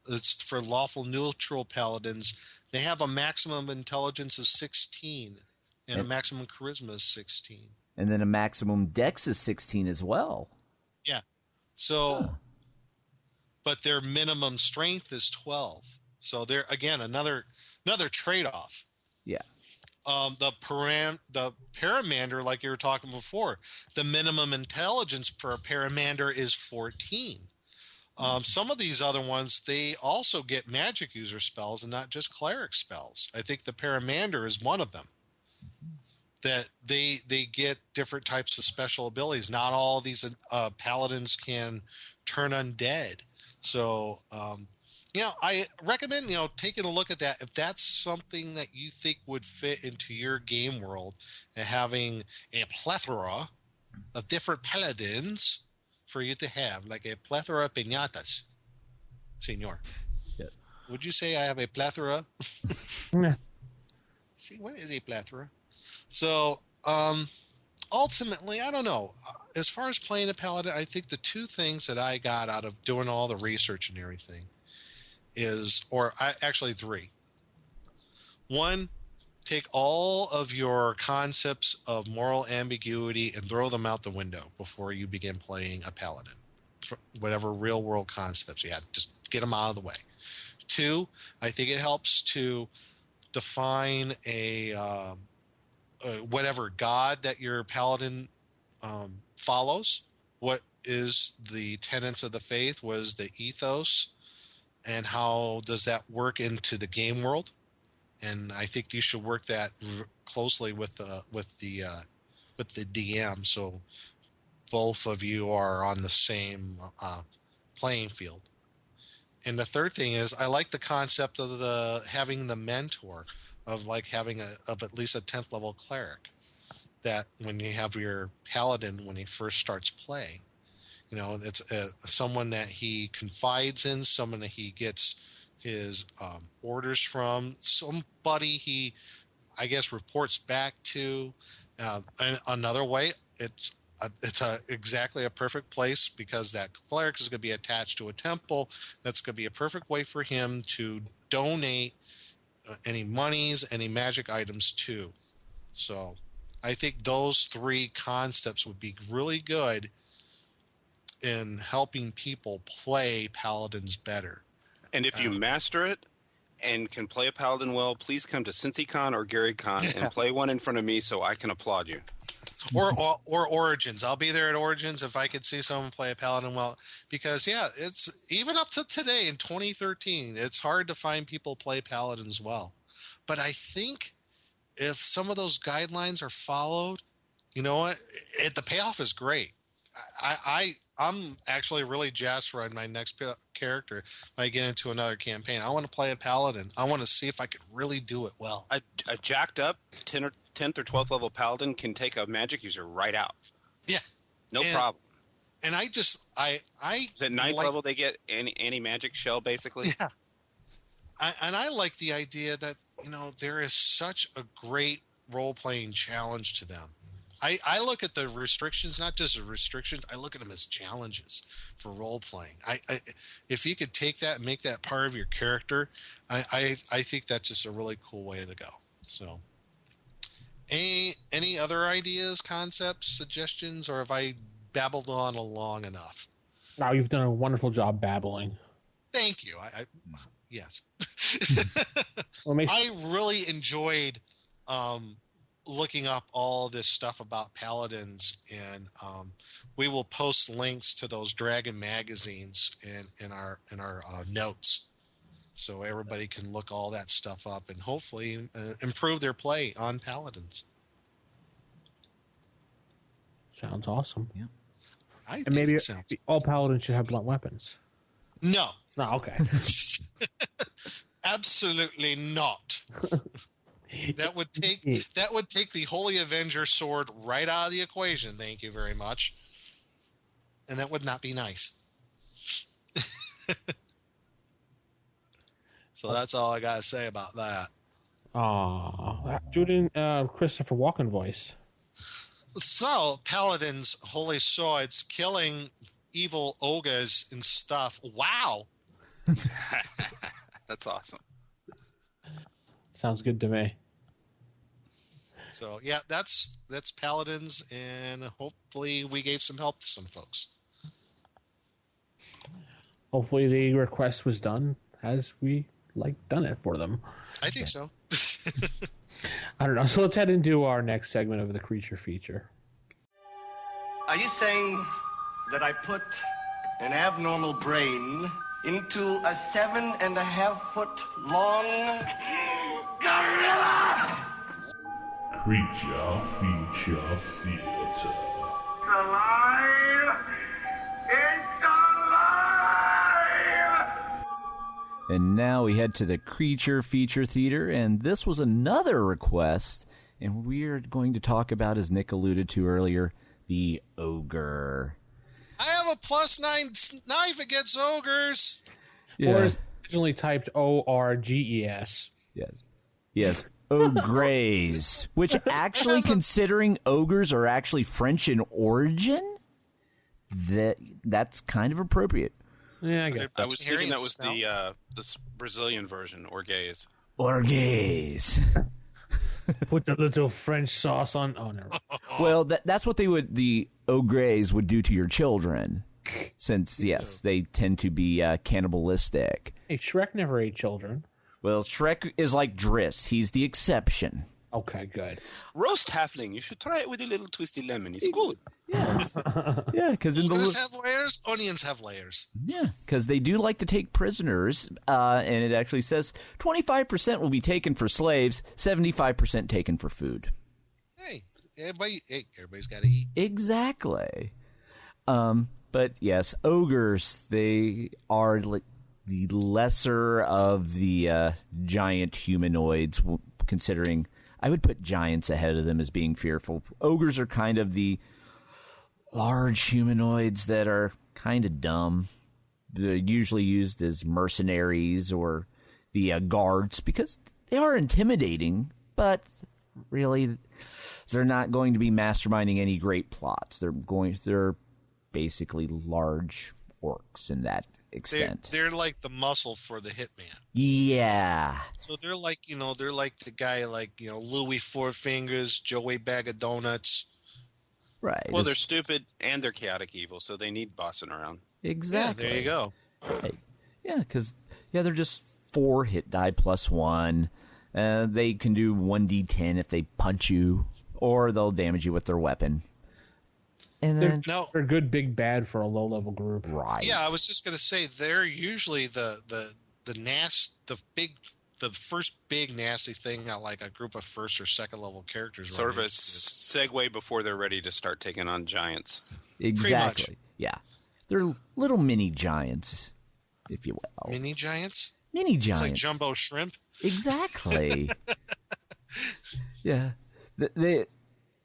It's for lawful neutral paladins. They have a maximum intelligence of 16 and a maximum charisma is 16. And then a maximum dex is 16 as well. Yeah. So, but their minimum strength is 12. So they're, again, another trade-off. Yeah. The Paramander, like you were talking before, the minimum intelligence for a Paramander is 14. Some of these other ones, they also get magic user spells and not just cleric spells. I think the Paramander is one of them. That they get different types of special abilities. Not all of these paladins can turn undead. So, I recommend, taking a look at that. If that's something that you think would fit into your game world and having a plethora of different paladins for you to have, like a plethora of piñatas, senor. Yeah. Would you say I have a plethora? See, what is a plethora? So, ultimately, I don't know. As far as playing a paladin, I think the two things that I got out of doing all the research and everything actually three. One, take all of your concepts of moral ambiguity and throw them out the window before you begin playing a paladin. Whatever real world concepts you have, just get them out of the way. Two, I think it helps to define a whatever god that your paladin follows. What is the tenets of the faith? What is the ethos? And how does that work into the game world? And I think you should work that closely with the DM, so both of you are on the same playing field. And the third thing is, I like the concept of having the mentor of like having of at least a 10th level cleric. That when you have your paladin when he first starts play, it's someone that he confides in, someone that he gets his orders from, somebody he, I guess, reports back to. And another way, it's exactly a perfect place because that cleric is going to be attached to a temple. That's going to be a perfect way for him to donate any monies, any magic items to. So I think those three concepts would be really good in helping people play paladins better. And if you master it and can play a paladin well, please come to CincyCon or GaryCon and play one in front of me so I can applaud you. Or Origins. I'll be there at Origins if I could see someone play a paladin well. Because, yeah, it's even up to today in 2013, it's hard to find people play paladins well. But I think if some of those guidelines are followed, you know what? The payoff is great. I'm actually really jazzed for my next character when I get into another campaign. I want to play a paladin. I want to see if I could really do it well. A jacked up 10th or 12th level paladin can take a magic user right out. Yeah. No problem. And I just, I Is at 9th level they get any magic shell, basically? Yeah. And I like the idea that, you know, there is such a great role-playing challenge to them. I look at the restrictions, not just as restrictions, I look at them as challenges for role-playing. If you could take that and make that part of your character, I think that's just a really cool way to go. So, any other ideas, concepts, suggestions, or have I babbled on long enough? No, you've done a wonderful job babbling. Thank you. Yes. Well, I really enjoyed looking up all this stuff about paladins, and we will post links to those Dragon magazines in our notes, so everybody can look all that stuff up and hopefully improve their play on paladins. Sounds awesome. Yeah. And maybe all paladins should have blunt weapons. No. No, okay. Absolutely not. That would take the Holy Avenger sword right out of the equation. Thank you very much. And that would not be nice. So that's all I got to say about that. Do it in Christopher Walken voice. So, paladins, holy swords, killing evil ogres and stuff. Wow. That's awesome. Sounds good to me. So, yeah, that's paladins, and hopefully we gave some help to some folks. Hopefully the request was done as we done it for them. I think so. I don't know. So let's head into our next segment of the creature feature. Are you saying that I put an abnormal brain into a 7.5-foot long gorilla? Creature Feature Theater. It's alive! It's alive! And now we head to the Creature Feature Theater, and this was another request, and we're going to talk about, as Nick alluded to earlier, the ogre. I have a +9 knife against ogres. Yeah. Or is originally typed ORGES. Yes. Ogres, which actually, considering ogres are actually French in origin, that's kind of appropriate. Yeah, I guess. I was thinking that was the Brazilian version, Orgaze. Orgaze. Put the little French sauce on. Oh, no. Well, that's what the ogres would do to your children, since, yes, they tend to be cannibalistic. Hey, Shrek never ate children. Well, Shrek is like Driss. He's the exception. Okay, good. Roast halfling. You should try it with a little twisty lemon. It's good. Yeah, because Ogres have layers, onions have layers. Yeah, because they do like to take prisoners, and it actually says 25% will be taken for slaves, 75% taken for food. Hey, everybody's got to eat. Exactly. But yes, ogres, they are the lesser of the giant humanoids, considering I would put giants ahead of them as being fearful. Ogres are kind of the large humanoids that are kind of dumb. They're usually used as mercenaries or the guards because they are intimidating, but really they're not going to be masterminding any great plots. They're basically large orcs in that extent. They're like the muscle for the hitman. Yeah. So they're like the guy Louis Four Fingers, Joey Bag of Donuts. Right. Well, they're stupid and they're chaotic evil, so they need bossing around. Exactly. Yeah, there you go. Right. Yeah, because they're just 4 hit die plus 1. They can do 1d10 if they punch you, or they'll damage you with their weapon. And then they're good big bad for a low level group. Right. Yeah, I was just going to say they're usually the first big nasty thing that like a group of first or second level characters. Sort of a segue before they're ready to start taking on giants. Exactly. Yeah. They're little mini giants, if you will. Mini giants? Mini giants. It's like jumbo shrimp. Exactly. Yeah.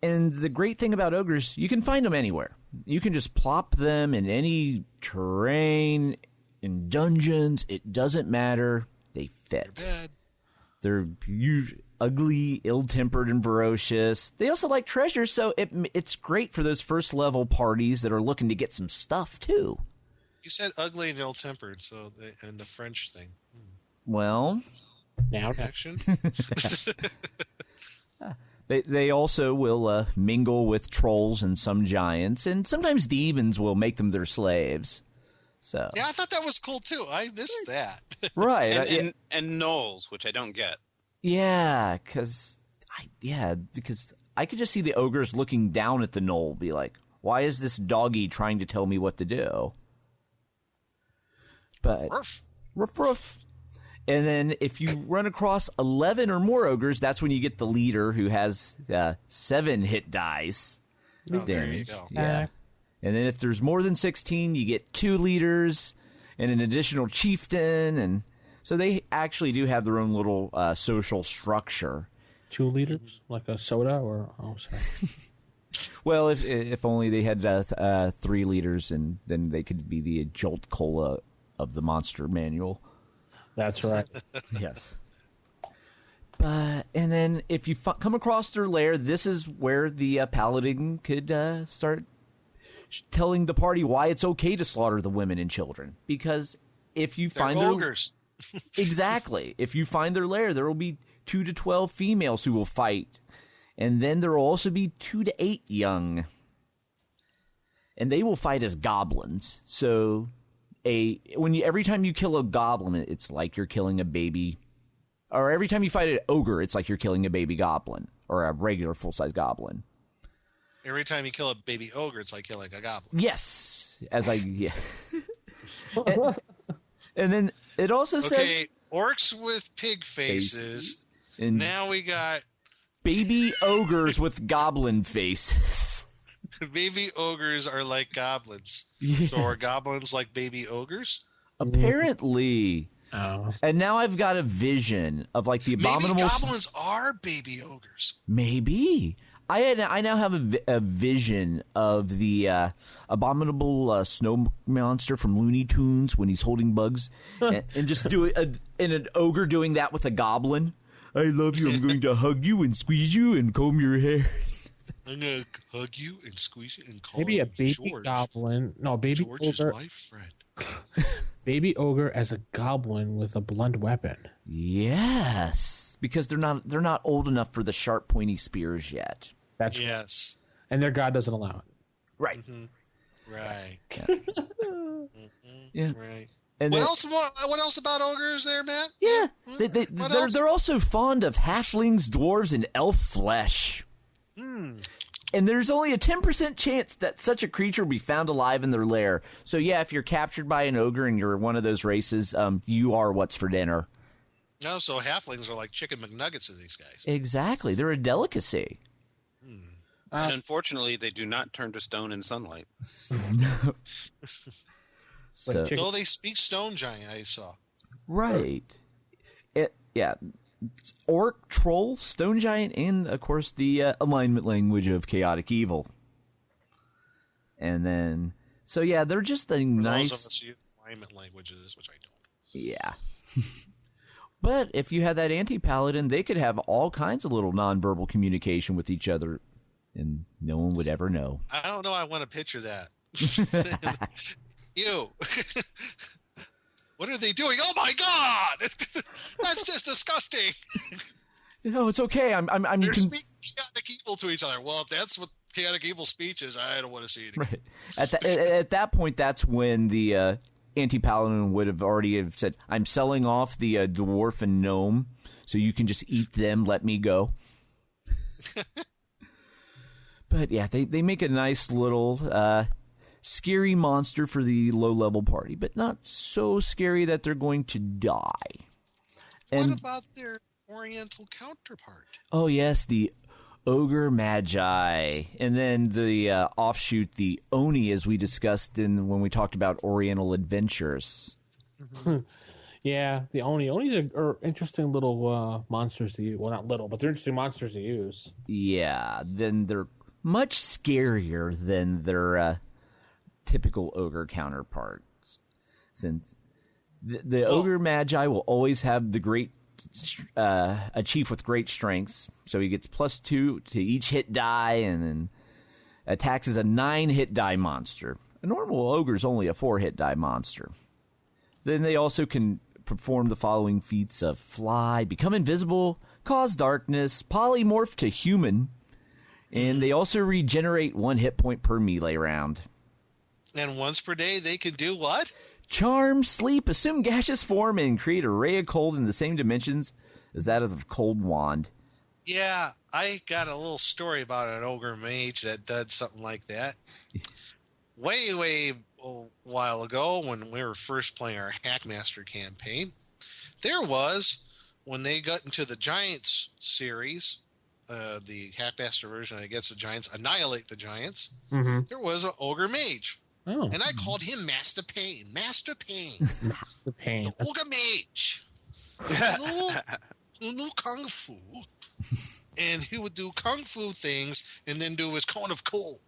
And the great thing about ogres, you can find them anywhere. You can just plop them in any terrain, in dungeons. It doesn't matter. They fit. They're ugly, ill-tempered, and ferocious. They also like treasures, so it's great for those first-level parties that are looking to get some stuff, too. You said ugly and ill-tempered, so and the French thing. Well... Now action. They also will mingle with trolls and some giants, and sometimes demons will make them their slaves. So yeah, I thought that was cool too. I missed that. Right, and gnolls, which I don't get. Yeah, because I could just see the ogres looking down at the gnoll, be like, "Why is this doggy trying to tell me what to do?" But ruff ruff. And then if you run across 11 or more ogres, that's when you get the leader who has 7 hit dice. Oh, there you go. Yeah. And then if there's more than 16, you get 2 leaders and an additional chieftain. And so they actually do have their own little social structure. 2 liters? Like a soda? Or sorry. Well, if only they had 3 leaders, and then they could be the Jolt Cola of the monster manual. That's right. Yes. And then if you come across their lair, this is where the paladin could start telling the party why it's okay to slaughter the women and children. Because if you find their ogres. Exactly. If you find their lair, there will be 2 to 12 females who will fight. And then there will also be 2 to 8 young. And they will fight as goblins. So... every time you kill a goblin, it's like you're killing a baby, or every time you fight an ogre, it's like you're killing a baby goblin or a regular full-size goblin. Every time you kill a baby ogre, it's like killing a goblin. Yes, and then it also says orcs with pig faces. And now we got baby ogres with goblin faces. Baby ogres are like goblins. Yeah. So are goblins like baby ogres? Apparently. Oh. And now I've got a vision of like the abominable... Maybe goblins are baby ogres. Maybe. I now have a vision of the abominable snow monster from Looney Tunes when he's holding bugs. and just do an ogre doing that with a goblin. I love you. I'm going to hug you and squeeze you and comb your hair. I'm gonna hug you and squeeze you and call maybe you a baby George. goblin. No, baby George is ogre. my friend. Baby ogre as a goblin with a blunt weapon. Yes, because they're not old enough for the sharp, pointy spears yet. That's yes, and their god doesn't allow it. Right. Mm-hmm. Right. Yeah. Right. And what else about ogres there, Matt? Yeah, else? they're also fond of halflings, dwarves, and elf flesh. And there's only a 10% chance that such a creature will be found alive in their lair. So yeah, if you're captured by an ogre and you're one of those races, you are what's for dinner. No, so halflings are like chicken McNuggets to these guys. Exactly, they're a delicacy. And unfortunately, they do not turn to stone in sunlight. So, Though they speak stone giant, I saw. Right. Yeah. Orc, troll, stone giant, and of course the alignment language of chaotic evil. And then, so yeah, they're just a nice. Those of us use alignment languages, which I don't. Yeah. But if you had that anti-paladin, they could have all kinds of little nonverbal communication with each other, and no one would ever know. I don't know. I want to picture that. Ew. What are they doing? Oh my God! That's just disgusting. No, it's okay. They're speaking chaotic evil to each other. Well, if that's what chaotic evil speech is, I don't want to see it again. Right. At that point, that's when the anti-paladin would have already have said, I'm selling off the dwarf and gnome, so you can just eat them, let me go. But yeah, they make a nice little scary monster for the low-level party, but not so scary that they're going to die. And, what about their Oriental counterpart? Oh, yes, the Ogre Magi. And then the offshoot, the Oni, as we discussed when we talked about Oriental Adventures. Yeah, the Oni. Onis are interesting little monsters to use. Well, not little, but they're interesting monsters to use. Yeah, then they're much scarier than their typical ogre counterparts. Since the Ogre Magi will always have the great a chief with great strengths, so he gets +2 to each hit die, and then attacks as a 9-hit die monster. A normal ogre is only a 4-hit die monster. Then they also can perform the following feats of fly, become invisible, cause darkness, polymorph to human, and they also regenerate 1 hit point per melee round. And once per day, they can do what? Charm, sleep, assume gaseous form, and create a ray of cold in the same dimensions as that of the cold wand. Yeah, I got a little story about an ogre mage that did something like that. Way a while ago, when we were first playing our Hackmaster campaign, there was, when they got into the Giants series, the Hackmaster version against the Giants, Annihilate the Giants, there was an ogre mage. Oh. And I called him Master Pain. Master Pain. Master Pain. The ogre mage. Who knew Kung Fu. And he would do Kung Fu things and then do his Cone of Cold.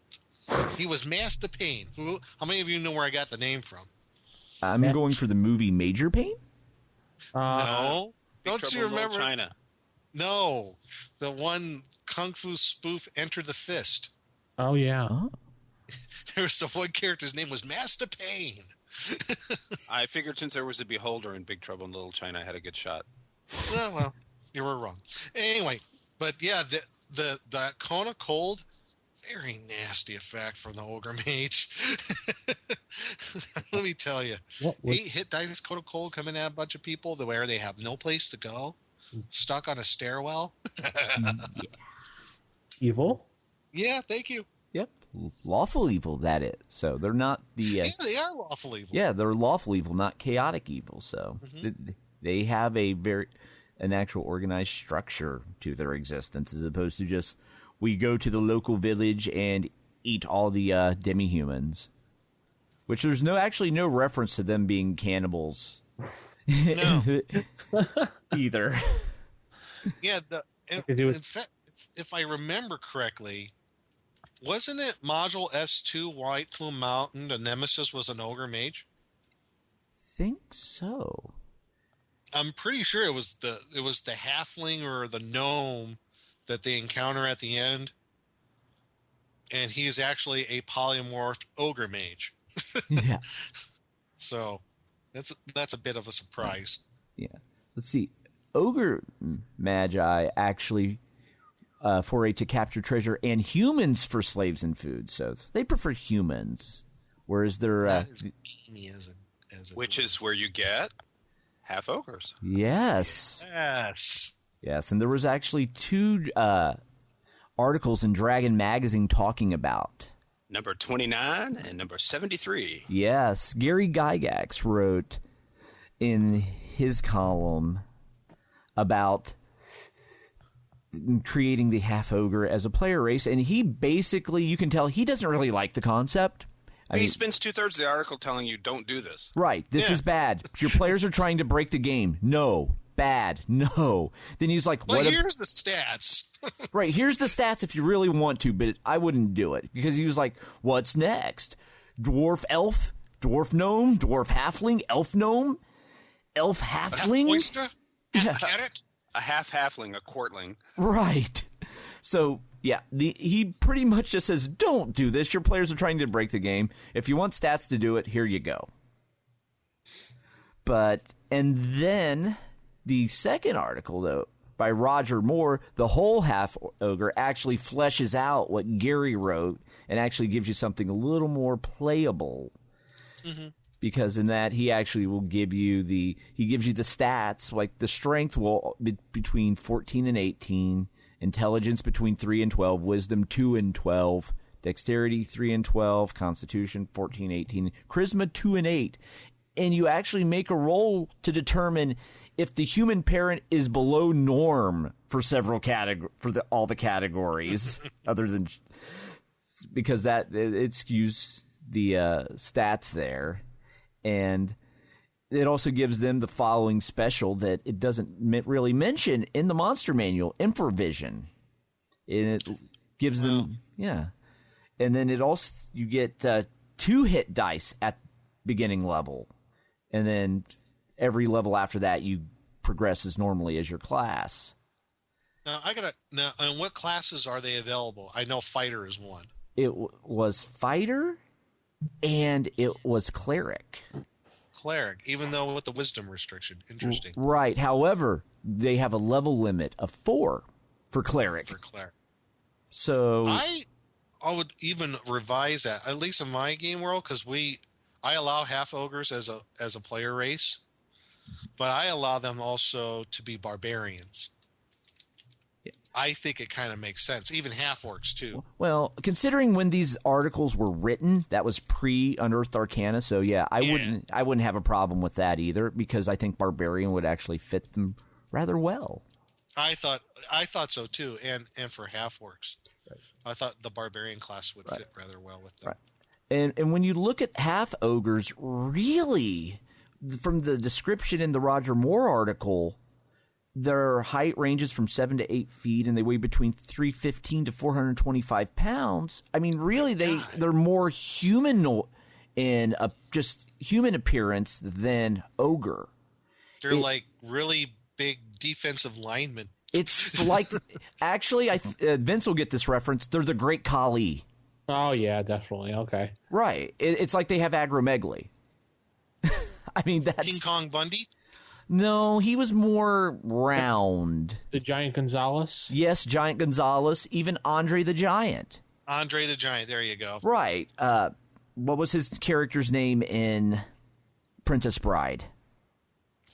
He was Master Pain. How many of you know where I got the name from? I'm going for the movie Major Pain? No. Big Don't Trouble you in Little remember? China. No. The one Kung Fu spoof, Enter the Fist. Oh, yeah. There was the one character's name was Master Pain. I figured since there was a beholder in Big Trouble in Little China, I had a good shot. Well, you were wrong. Anyway, but yeah, the Cone of Cold, very nasty effect from the ogre mage. Let me tell you, 8 hit dice Cone of Cold coming at a bunch of people where they have no place to go, stuck on a stairwell. Yeah. Evil? Yeah, thank you. Yep. Lawful evil, that is. So they're not the... yeah, they are lawful evil. Yeah, they're lawful evil, not chaotic evil. So they have an actual organized structure to their existence, as opposed to just, we go to the local village and eat all the demi-humans. Which there's actually no reference to them being cannibals. No. Either. Yeah, in fact, if I remember correctly, wasn't it Module S2 White Plume Mountain, the Nemesis was an ogre mage? Think so. I'm pretty sure it was the halfling or the gnome that they encounter at the end, and he's actually a polymorphed ogre mage. Yeah. So that's a bit of a surprise. Yeah. Let's see. Ogre Magi actually foray to capture treasure and humans for slaves and food. So they prefer humans, whereas they're that is gamey as a which is where you get half ogres. Yes. Yes. And there was actually 2 articles in Dragon Magazine talking about Number 29 and number 73. Yes, Gary Gygax wrote in his column about creating the half ogre as a player race, and he basically, you can tell he doesn't really like the concept. He spends 2/3 of the article telling you, don't do this. Right, this is bad. Your players are trying to break the game. No. Bad. No. Then he's like, well, here's the stats. Right, here's the stats if you really want to, but I wouldn't do it. Because he was like, what's next? Dwarf elf? Dwarf gnome? Dwarf halfling? Elf gnome? Elf halfling? Half oyster? Half carrot? A half halfling, a quartling. Right. So, yeah, he pretty much just says, don't do this. Your players are trying to break the game. If you want stats to do it, here you go. And then the second article, though, by Roger Moore, the whole half ogre actually fleshes out what Gary wrote and actually gives you something a little more playable. because in that he actually will give you the stats, like the strength will be between 14 and 18, intelligence between 3 and 12, wisdom 2 and 12, dexterity 3 and 12, constitution 14, 18, charisma 2 and 8. And you actually make a roll to determine if the human parent is below norm for several all the categories, other than because that it skews the stats there, and it also gives them the following special that it doesn't really mention in the monster manual: infravision. And it gives them and then it also you get 2 hit dice at beginning level, and then every level after that you progress as normally as your class. Now and what classes are they available? I know fighter is one. It was fighter, and it was cleric. Cleric, even though with the wisdom restriction. Interesting. Right. However, they have a level limit of 4 for cleric. So I would even revise that, at least in my game world, because I allow half ogres as a player race, but I allow them also to be barbarians. I think it kind of makes sense. Even half orcs too. Well, considering when these articles were written, that was pre-Unearthed Arcana, so I wouldn't have a problem with that either, because I think barbarian would actually fit them rather well. I thought so too, and for half orcs, I thought the barbarian class would fit rather well with them. Right. And when you look at half ogres, really, from the description in the Roger Moore article, their height ranges from 7 to 8 feet, and they weigh between 315 to 425 pounds. I mean, really, they're more human in just human appearance than ogre. They're like really big defensive linemen. It's like, actually, Vince will get this reference. They're the Great Khali. Oh, yeah, definitely. Okay. Right. It's like they have acromegaly. I mean, that's... King Kong Bundy? No, he was more round. The Giant Gonzalez? Yes, Giant Gonzalez. Even Andre the Giant. Andre the Giant, there you go. Right. What was his character's name in Princess Bride?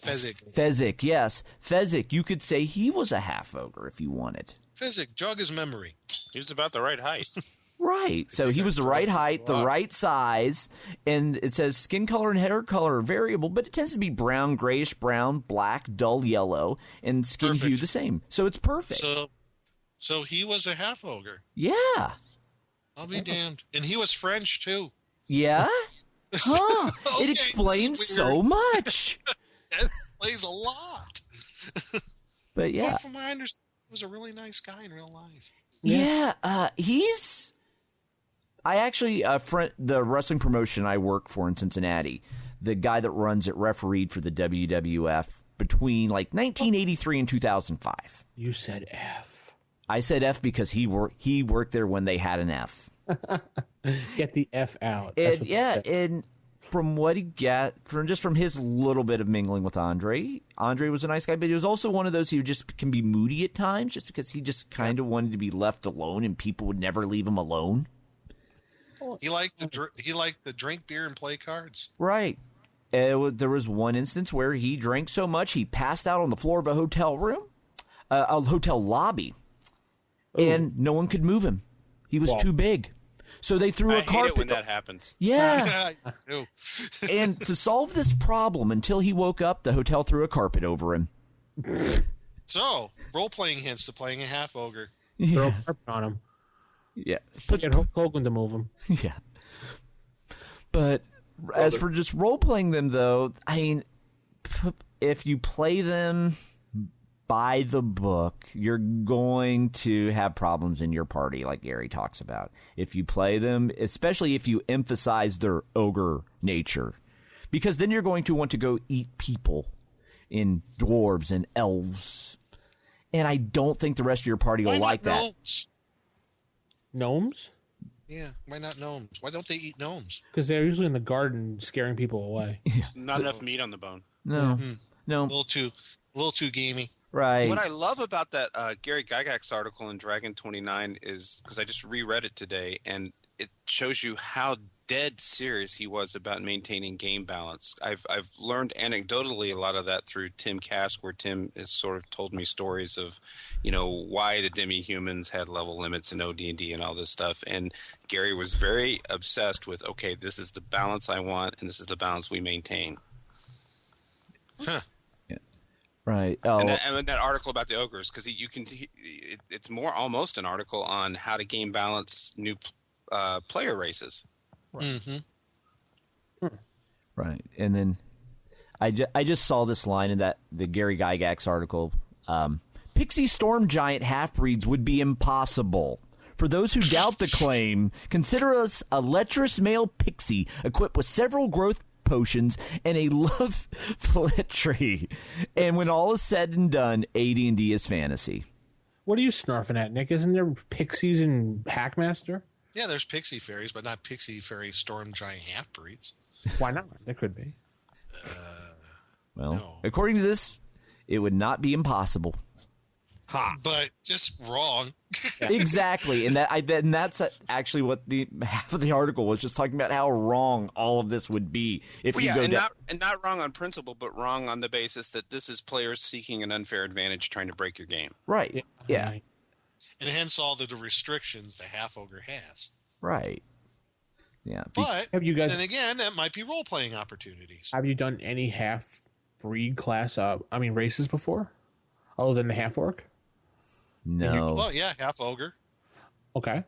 Fezzik, yes. Fezzik, you could say he was a half-ogre if you wanted. Fezzik, jog his memory. He was about the right height. Right. So he was the right height, the right size, and it says skin color and hair color are variable, but it tends to be brown, grayish brown, black, dull yellow, and skin hue the same. So it's perfect. So he was a half ogre. Yeah. I'll be damned. And he was French too. Yeah? Huh. Okay, it explains so much. It explains a lot. But yeah. But from my understanding, he was a really nice guy in real life. Yeah, he's... I actually, the wrestling promotion I work for in Cincinnati, the guy that runs it refereed for the WWF between like 1983 and 2005. You said F. I said F because he worked there when they had an F. Get the F out. And from what he got, from his little bit of mingling with Andre was a nice guy, but he was also one of those who just can be moody at times, just because he just kind of wanted to be left alone, and people would never leave him alone. He liked to drink beer and play cards. Right. There was one instance where he drank so much he passed out on the floor of a hotel room, a hotel lobby, and no one could move him. He was too big. So they threw a carpet. I hate it when that happens. Yeah. And to solve this problem, until he woke up, the hotel threw a carpet over him. So, role-playing hints to playing a half-ogre. Throw a carpet on him. Yeah. Get Hulk Hogan to move him. Yeah. But as for just role-playing them, though, I mean, if you play them by the book, you're going to have problems in your party, like Gary talks about. If you play them, especially if you emphasize their ogre nature, because then you're going to want to go eat people in dwarves and elves. And I don't think the rest of your party will like that. Gnomes? Yeah, why not gnomes? Why don't they eat gnomes? Because they're usually in the garden scaring people away. Not enough meat on the bone. No. No. A little too gamey. Right. What I love about that Gary Gygax article in Dragon 29 is, because I just reread it today, and it shows you how dead serious he was about maintaining game balance. I've learned anecdotally a lot of that through Tim Kask, where Tim has sort of told me stories of, why the demi-humans had level limits in OD&D and all this stuff. And Gary was very obsessed with, okay, this is the balance I want, and this is the balance we maintain. Huh. Yeah. Right. Oh. And that article about the ogres, because it's more almost an article on how to game balance new player races. Right. Mm-hmm. Right. And then I just saw this line in the Gary Gygax article. Pixie Storm Giant half-breeds would be impossible. For those who doubt the claim, consider us a lecherous male pixie equipped with several growth potions and a love flit tree. And when all is said and done, AD&D is fantasy. What are you snarfing at, Nick? Isn't there pixies in Hackmaster? Yeah, there's pixie fairies, but not pixie fairy storm giant half-breeds. Why not? There could be. No. According to this, it would not be impossible. Ha! But just wrong. Exactly, and that's actually what the half of the article was, just talking about how wrong all of this would be if you go down. Not wrong on principle, but wrong on the basis that this is players seeking an unfair advantage, trying to break your game. Right. Yeah. And hence all the restrictions the half ogre has. Right. Yeah. But have you guys? Then again, that might be role playing opportunities. Have you done any half breed class? Races before, other than the half orc? No. Well, yeah, half ogre. Okay.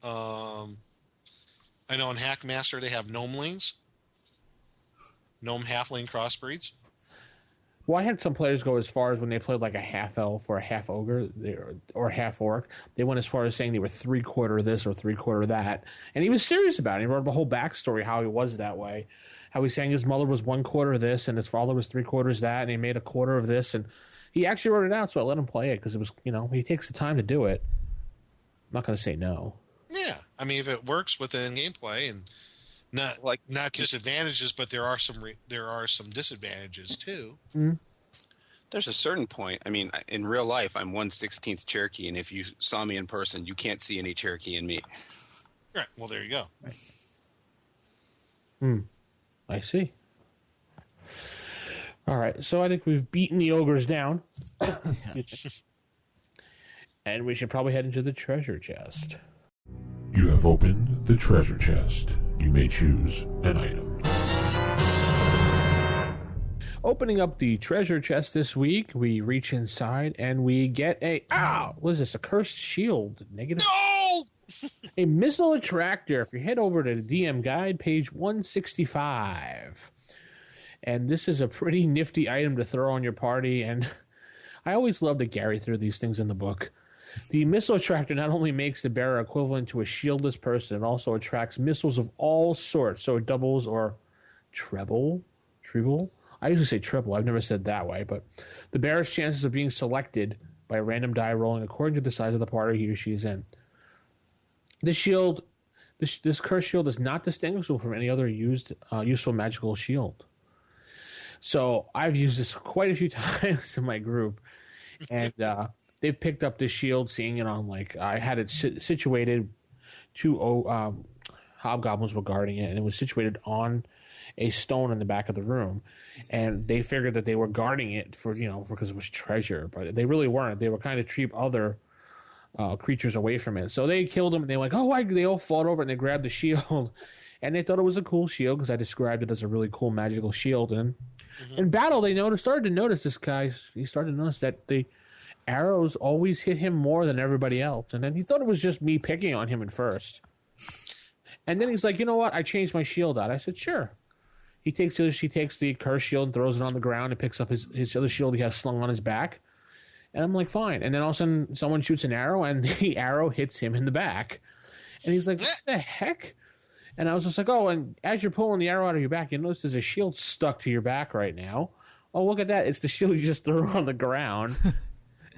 I know in Hackmaster they have gnomelings, gnome halfling crossbreeds. Well, I had some players go as far as when they played like a half elf or a half ogre or half orc, they went as far as saying they were 3/4 this or 3/4 that, and he was serious about it. He wrote the whole backstory how he was that way, how he's saying his mother was 1/4 this and his father was 3/4 that, and he made 1/4 of this, and he actually wrote it out, so I let him play it because it was, he takes the time to do it. I'm not going to say no. Yeah, I mean, if it works within gameplay and not just advantages, but there are some disadvantages too. Mm-hmm. There's a certain point. I mean, in real life, I'm 1/16 Cherokee, and if you saw me in person, you can't see any Cherokee in me. Right. Well, there you go. I see. All right, so I think we've beaten the ogres down. And we should probably head into the treasure chest. You have opened the treasure chest. You may choose an item. Opening up the treasure chest this week, we reach inside and we get what is this? A cursed shield. Negative. No! A missile attractor. If you head over to the DM guide, page 165. And this is a pretty nifty item to throw on your party, and I always love that Gary threw these things in the book. The missile attractor not only makes the bearer equivalent to a shieldless person, it also attracts missiles of all sorts, so it doubles or treble? I usually say triple, I've never said that way, but the bearer's chances of being selected by a random die rolling according to the size of the party he or she is in. This shield, this cursed shield is not distinguishable from any other useful magical shield. So I've used this quite a few times in my group, and they've picked up this shield, seeing it on I had it situated. Two hobgoblins were guarding it, and it was situated on a stone in the back of the room, and they figured that they were guarding it because it was treasure, but they really weren't. They were kind of treat other creatures away from it. So they killed them, and they were like, they all fought over it, and they grabbed the shield, and they thought it was a cool shield because I described it as a really cool magical shield, and in battle, they started to notice this guy. He started to notice that the arrows always hit him more than everybody else. And then he thought it was just me picking on him at first. And then he's like, you know what? I changed my shield out. I said, sure. He takes the cursed shield and throws it on the ground and picks up his other shield he has slung on his back. And I'm like, fine. And then all of a sudden, someone shoots an arrow, and the arrow hits him in the back. And he's like, what the heck? And I was just like, oh, and as you're pulling the arrow out of your back, you notice there's a shield stuck to your back right now. Oh, look at that. It's the shield you just threw on the ground.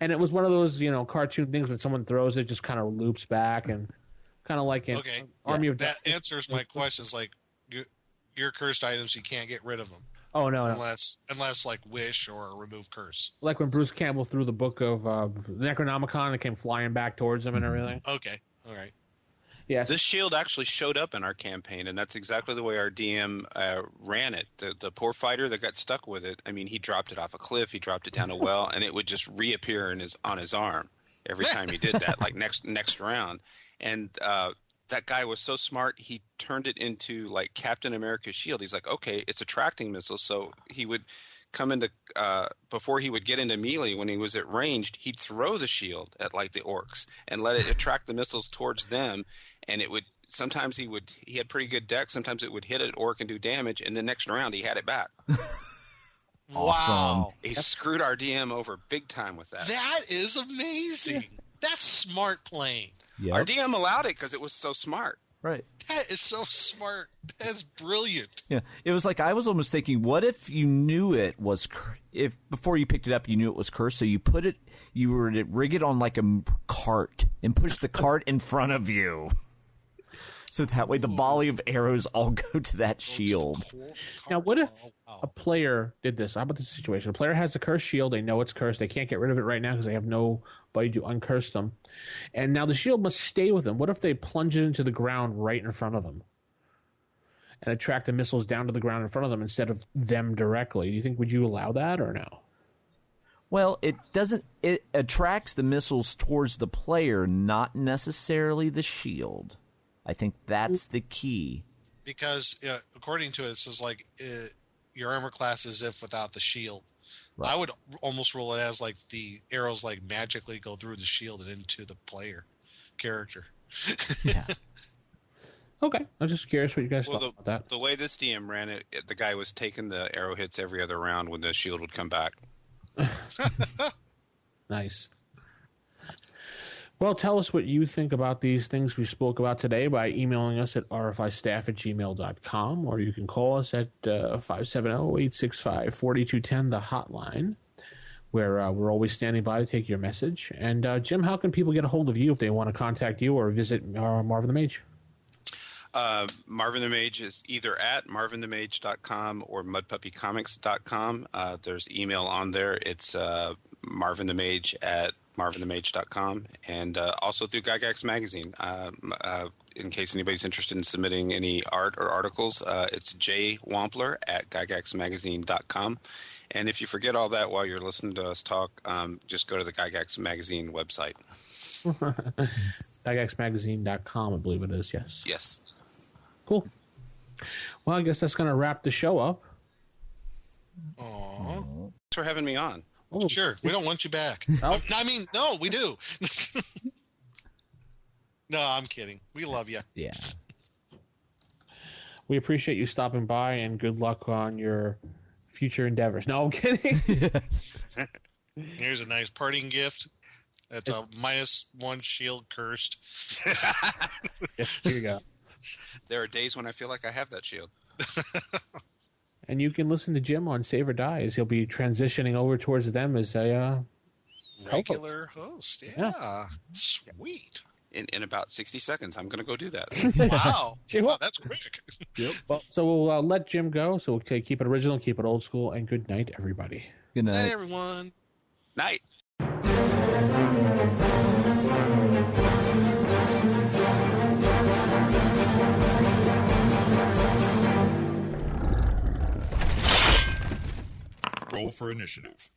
And it was one of those, cartoon things when someone throws it, just kind of loops back and kind of like an Army of That answers my questions. Like, your cursed items, you can't get rid of them. Oh, no. Unless like wish or remove curse. Like when Bruce Campbell threw the book of Necronomicon and it came flying back towards him and everything. Okay. All right. Yes. This shield actually showed up in our campaign, and that's exactly the way our DM ran it. The poor fighter that got stuck with it, I mean, he dropped it off a cliff, he dropped it down a well, and it would just reappear on his arm every time he did that, like next round. And that guy was so smart, he turned it into like Captain America's shield. He's like, okay, it's attracting missiles, so he would come into before he would get into melee, when he was at ranged, he'd throw the shield at like the orcs and let it attract the missiles towards them, and it would sometimes he had pretty good deck, sometimes it would hit an orc and do damage, and the next round he had it back. Wow. He screwed our DM over big time with that. That is amazing. That's smart playing. Yep. Our DM allowed it because it was so smart. Right. That is so smart. That's brilliant. Yeah, it was like I was almost thinking, what if you knew it was if before you picked it up you knew it was cursed, so you were to rig it on like a cart and push the cart in front of you, so that way the volley of arrows all go to that shield. Now, what if a player did this? How about this situation? A player has a cursed shield. They know it's cursed. They can't get rid of it right now because they have nobody to uncurse them. And now the shield must stay with them. What if they plunge it into the ground right in front of them and attract the missiles down to the ground in front of them instead of them directly? Do you think, would you allow that or no? Well, it doesn't. It attracts the missiles towards the player, not necessarily the shield. I think that's the key. Because according to it, it says like your armor class is if without the shield. Right. I would almost rule it as like the arrows like magically go through the shield and into the player character. Yeah. Okay, I'm just curious what you guys thought about that. The way this DM ran it, the guy was taking the arrow hits every other round when the shield would come back. Nice. Well, tell us what you think about these things we spoke about today by emailing us at rfistaff@gmail.com, or you can call us at 570-865-4210, the hotline, where we're always standing by to take your message. And Jim, how can people get a hold of you if they want to contact you or visit Marvin the Mage? Marvin the Mage is either at marvinthemage.com or mudpuppycomics.com. There's email on there. It's marvinthemage at marvinthemage.com, and also through Gygax Magazine. In case anybody's interested in submitting any art or articles, it's jwampler at gygaxmagazine.com. And if you forget all that while you're listening to us talk, just go to the Gygax Magazine website. gygaxmagazine.com, I believe it is, yes. Yes. Cool. Well, I guess that's going to wrap the show up. Aww. Thanks for having me on. Oh. Sure, we don't want you back. Oh. I mean, no, we do. No, I'm kidding. We love you. Yeah. We appreciate you stopping by, and good luck on your future endeavors. No, I'm kidding. Here's a nice parting gift. It's a -1 shield cursed. Yes, here you go. There are days when I feel like I have that shield. And you can listen to Jim on Save or Die as he'll be transitioning over towards them as a regular host. Yeah. Sweet. In about 60 seconds, I'm going to go do that. Wow. Wow, that's quick. Yep. Well, so we'll let Jim go. So we'll keep it original, keep it old school, and good night, everybody. Good night. Night, everyone. Night. Roll for initiative.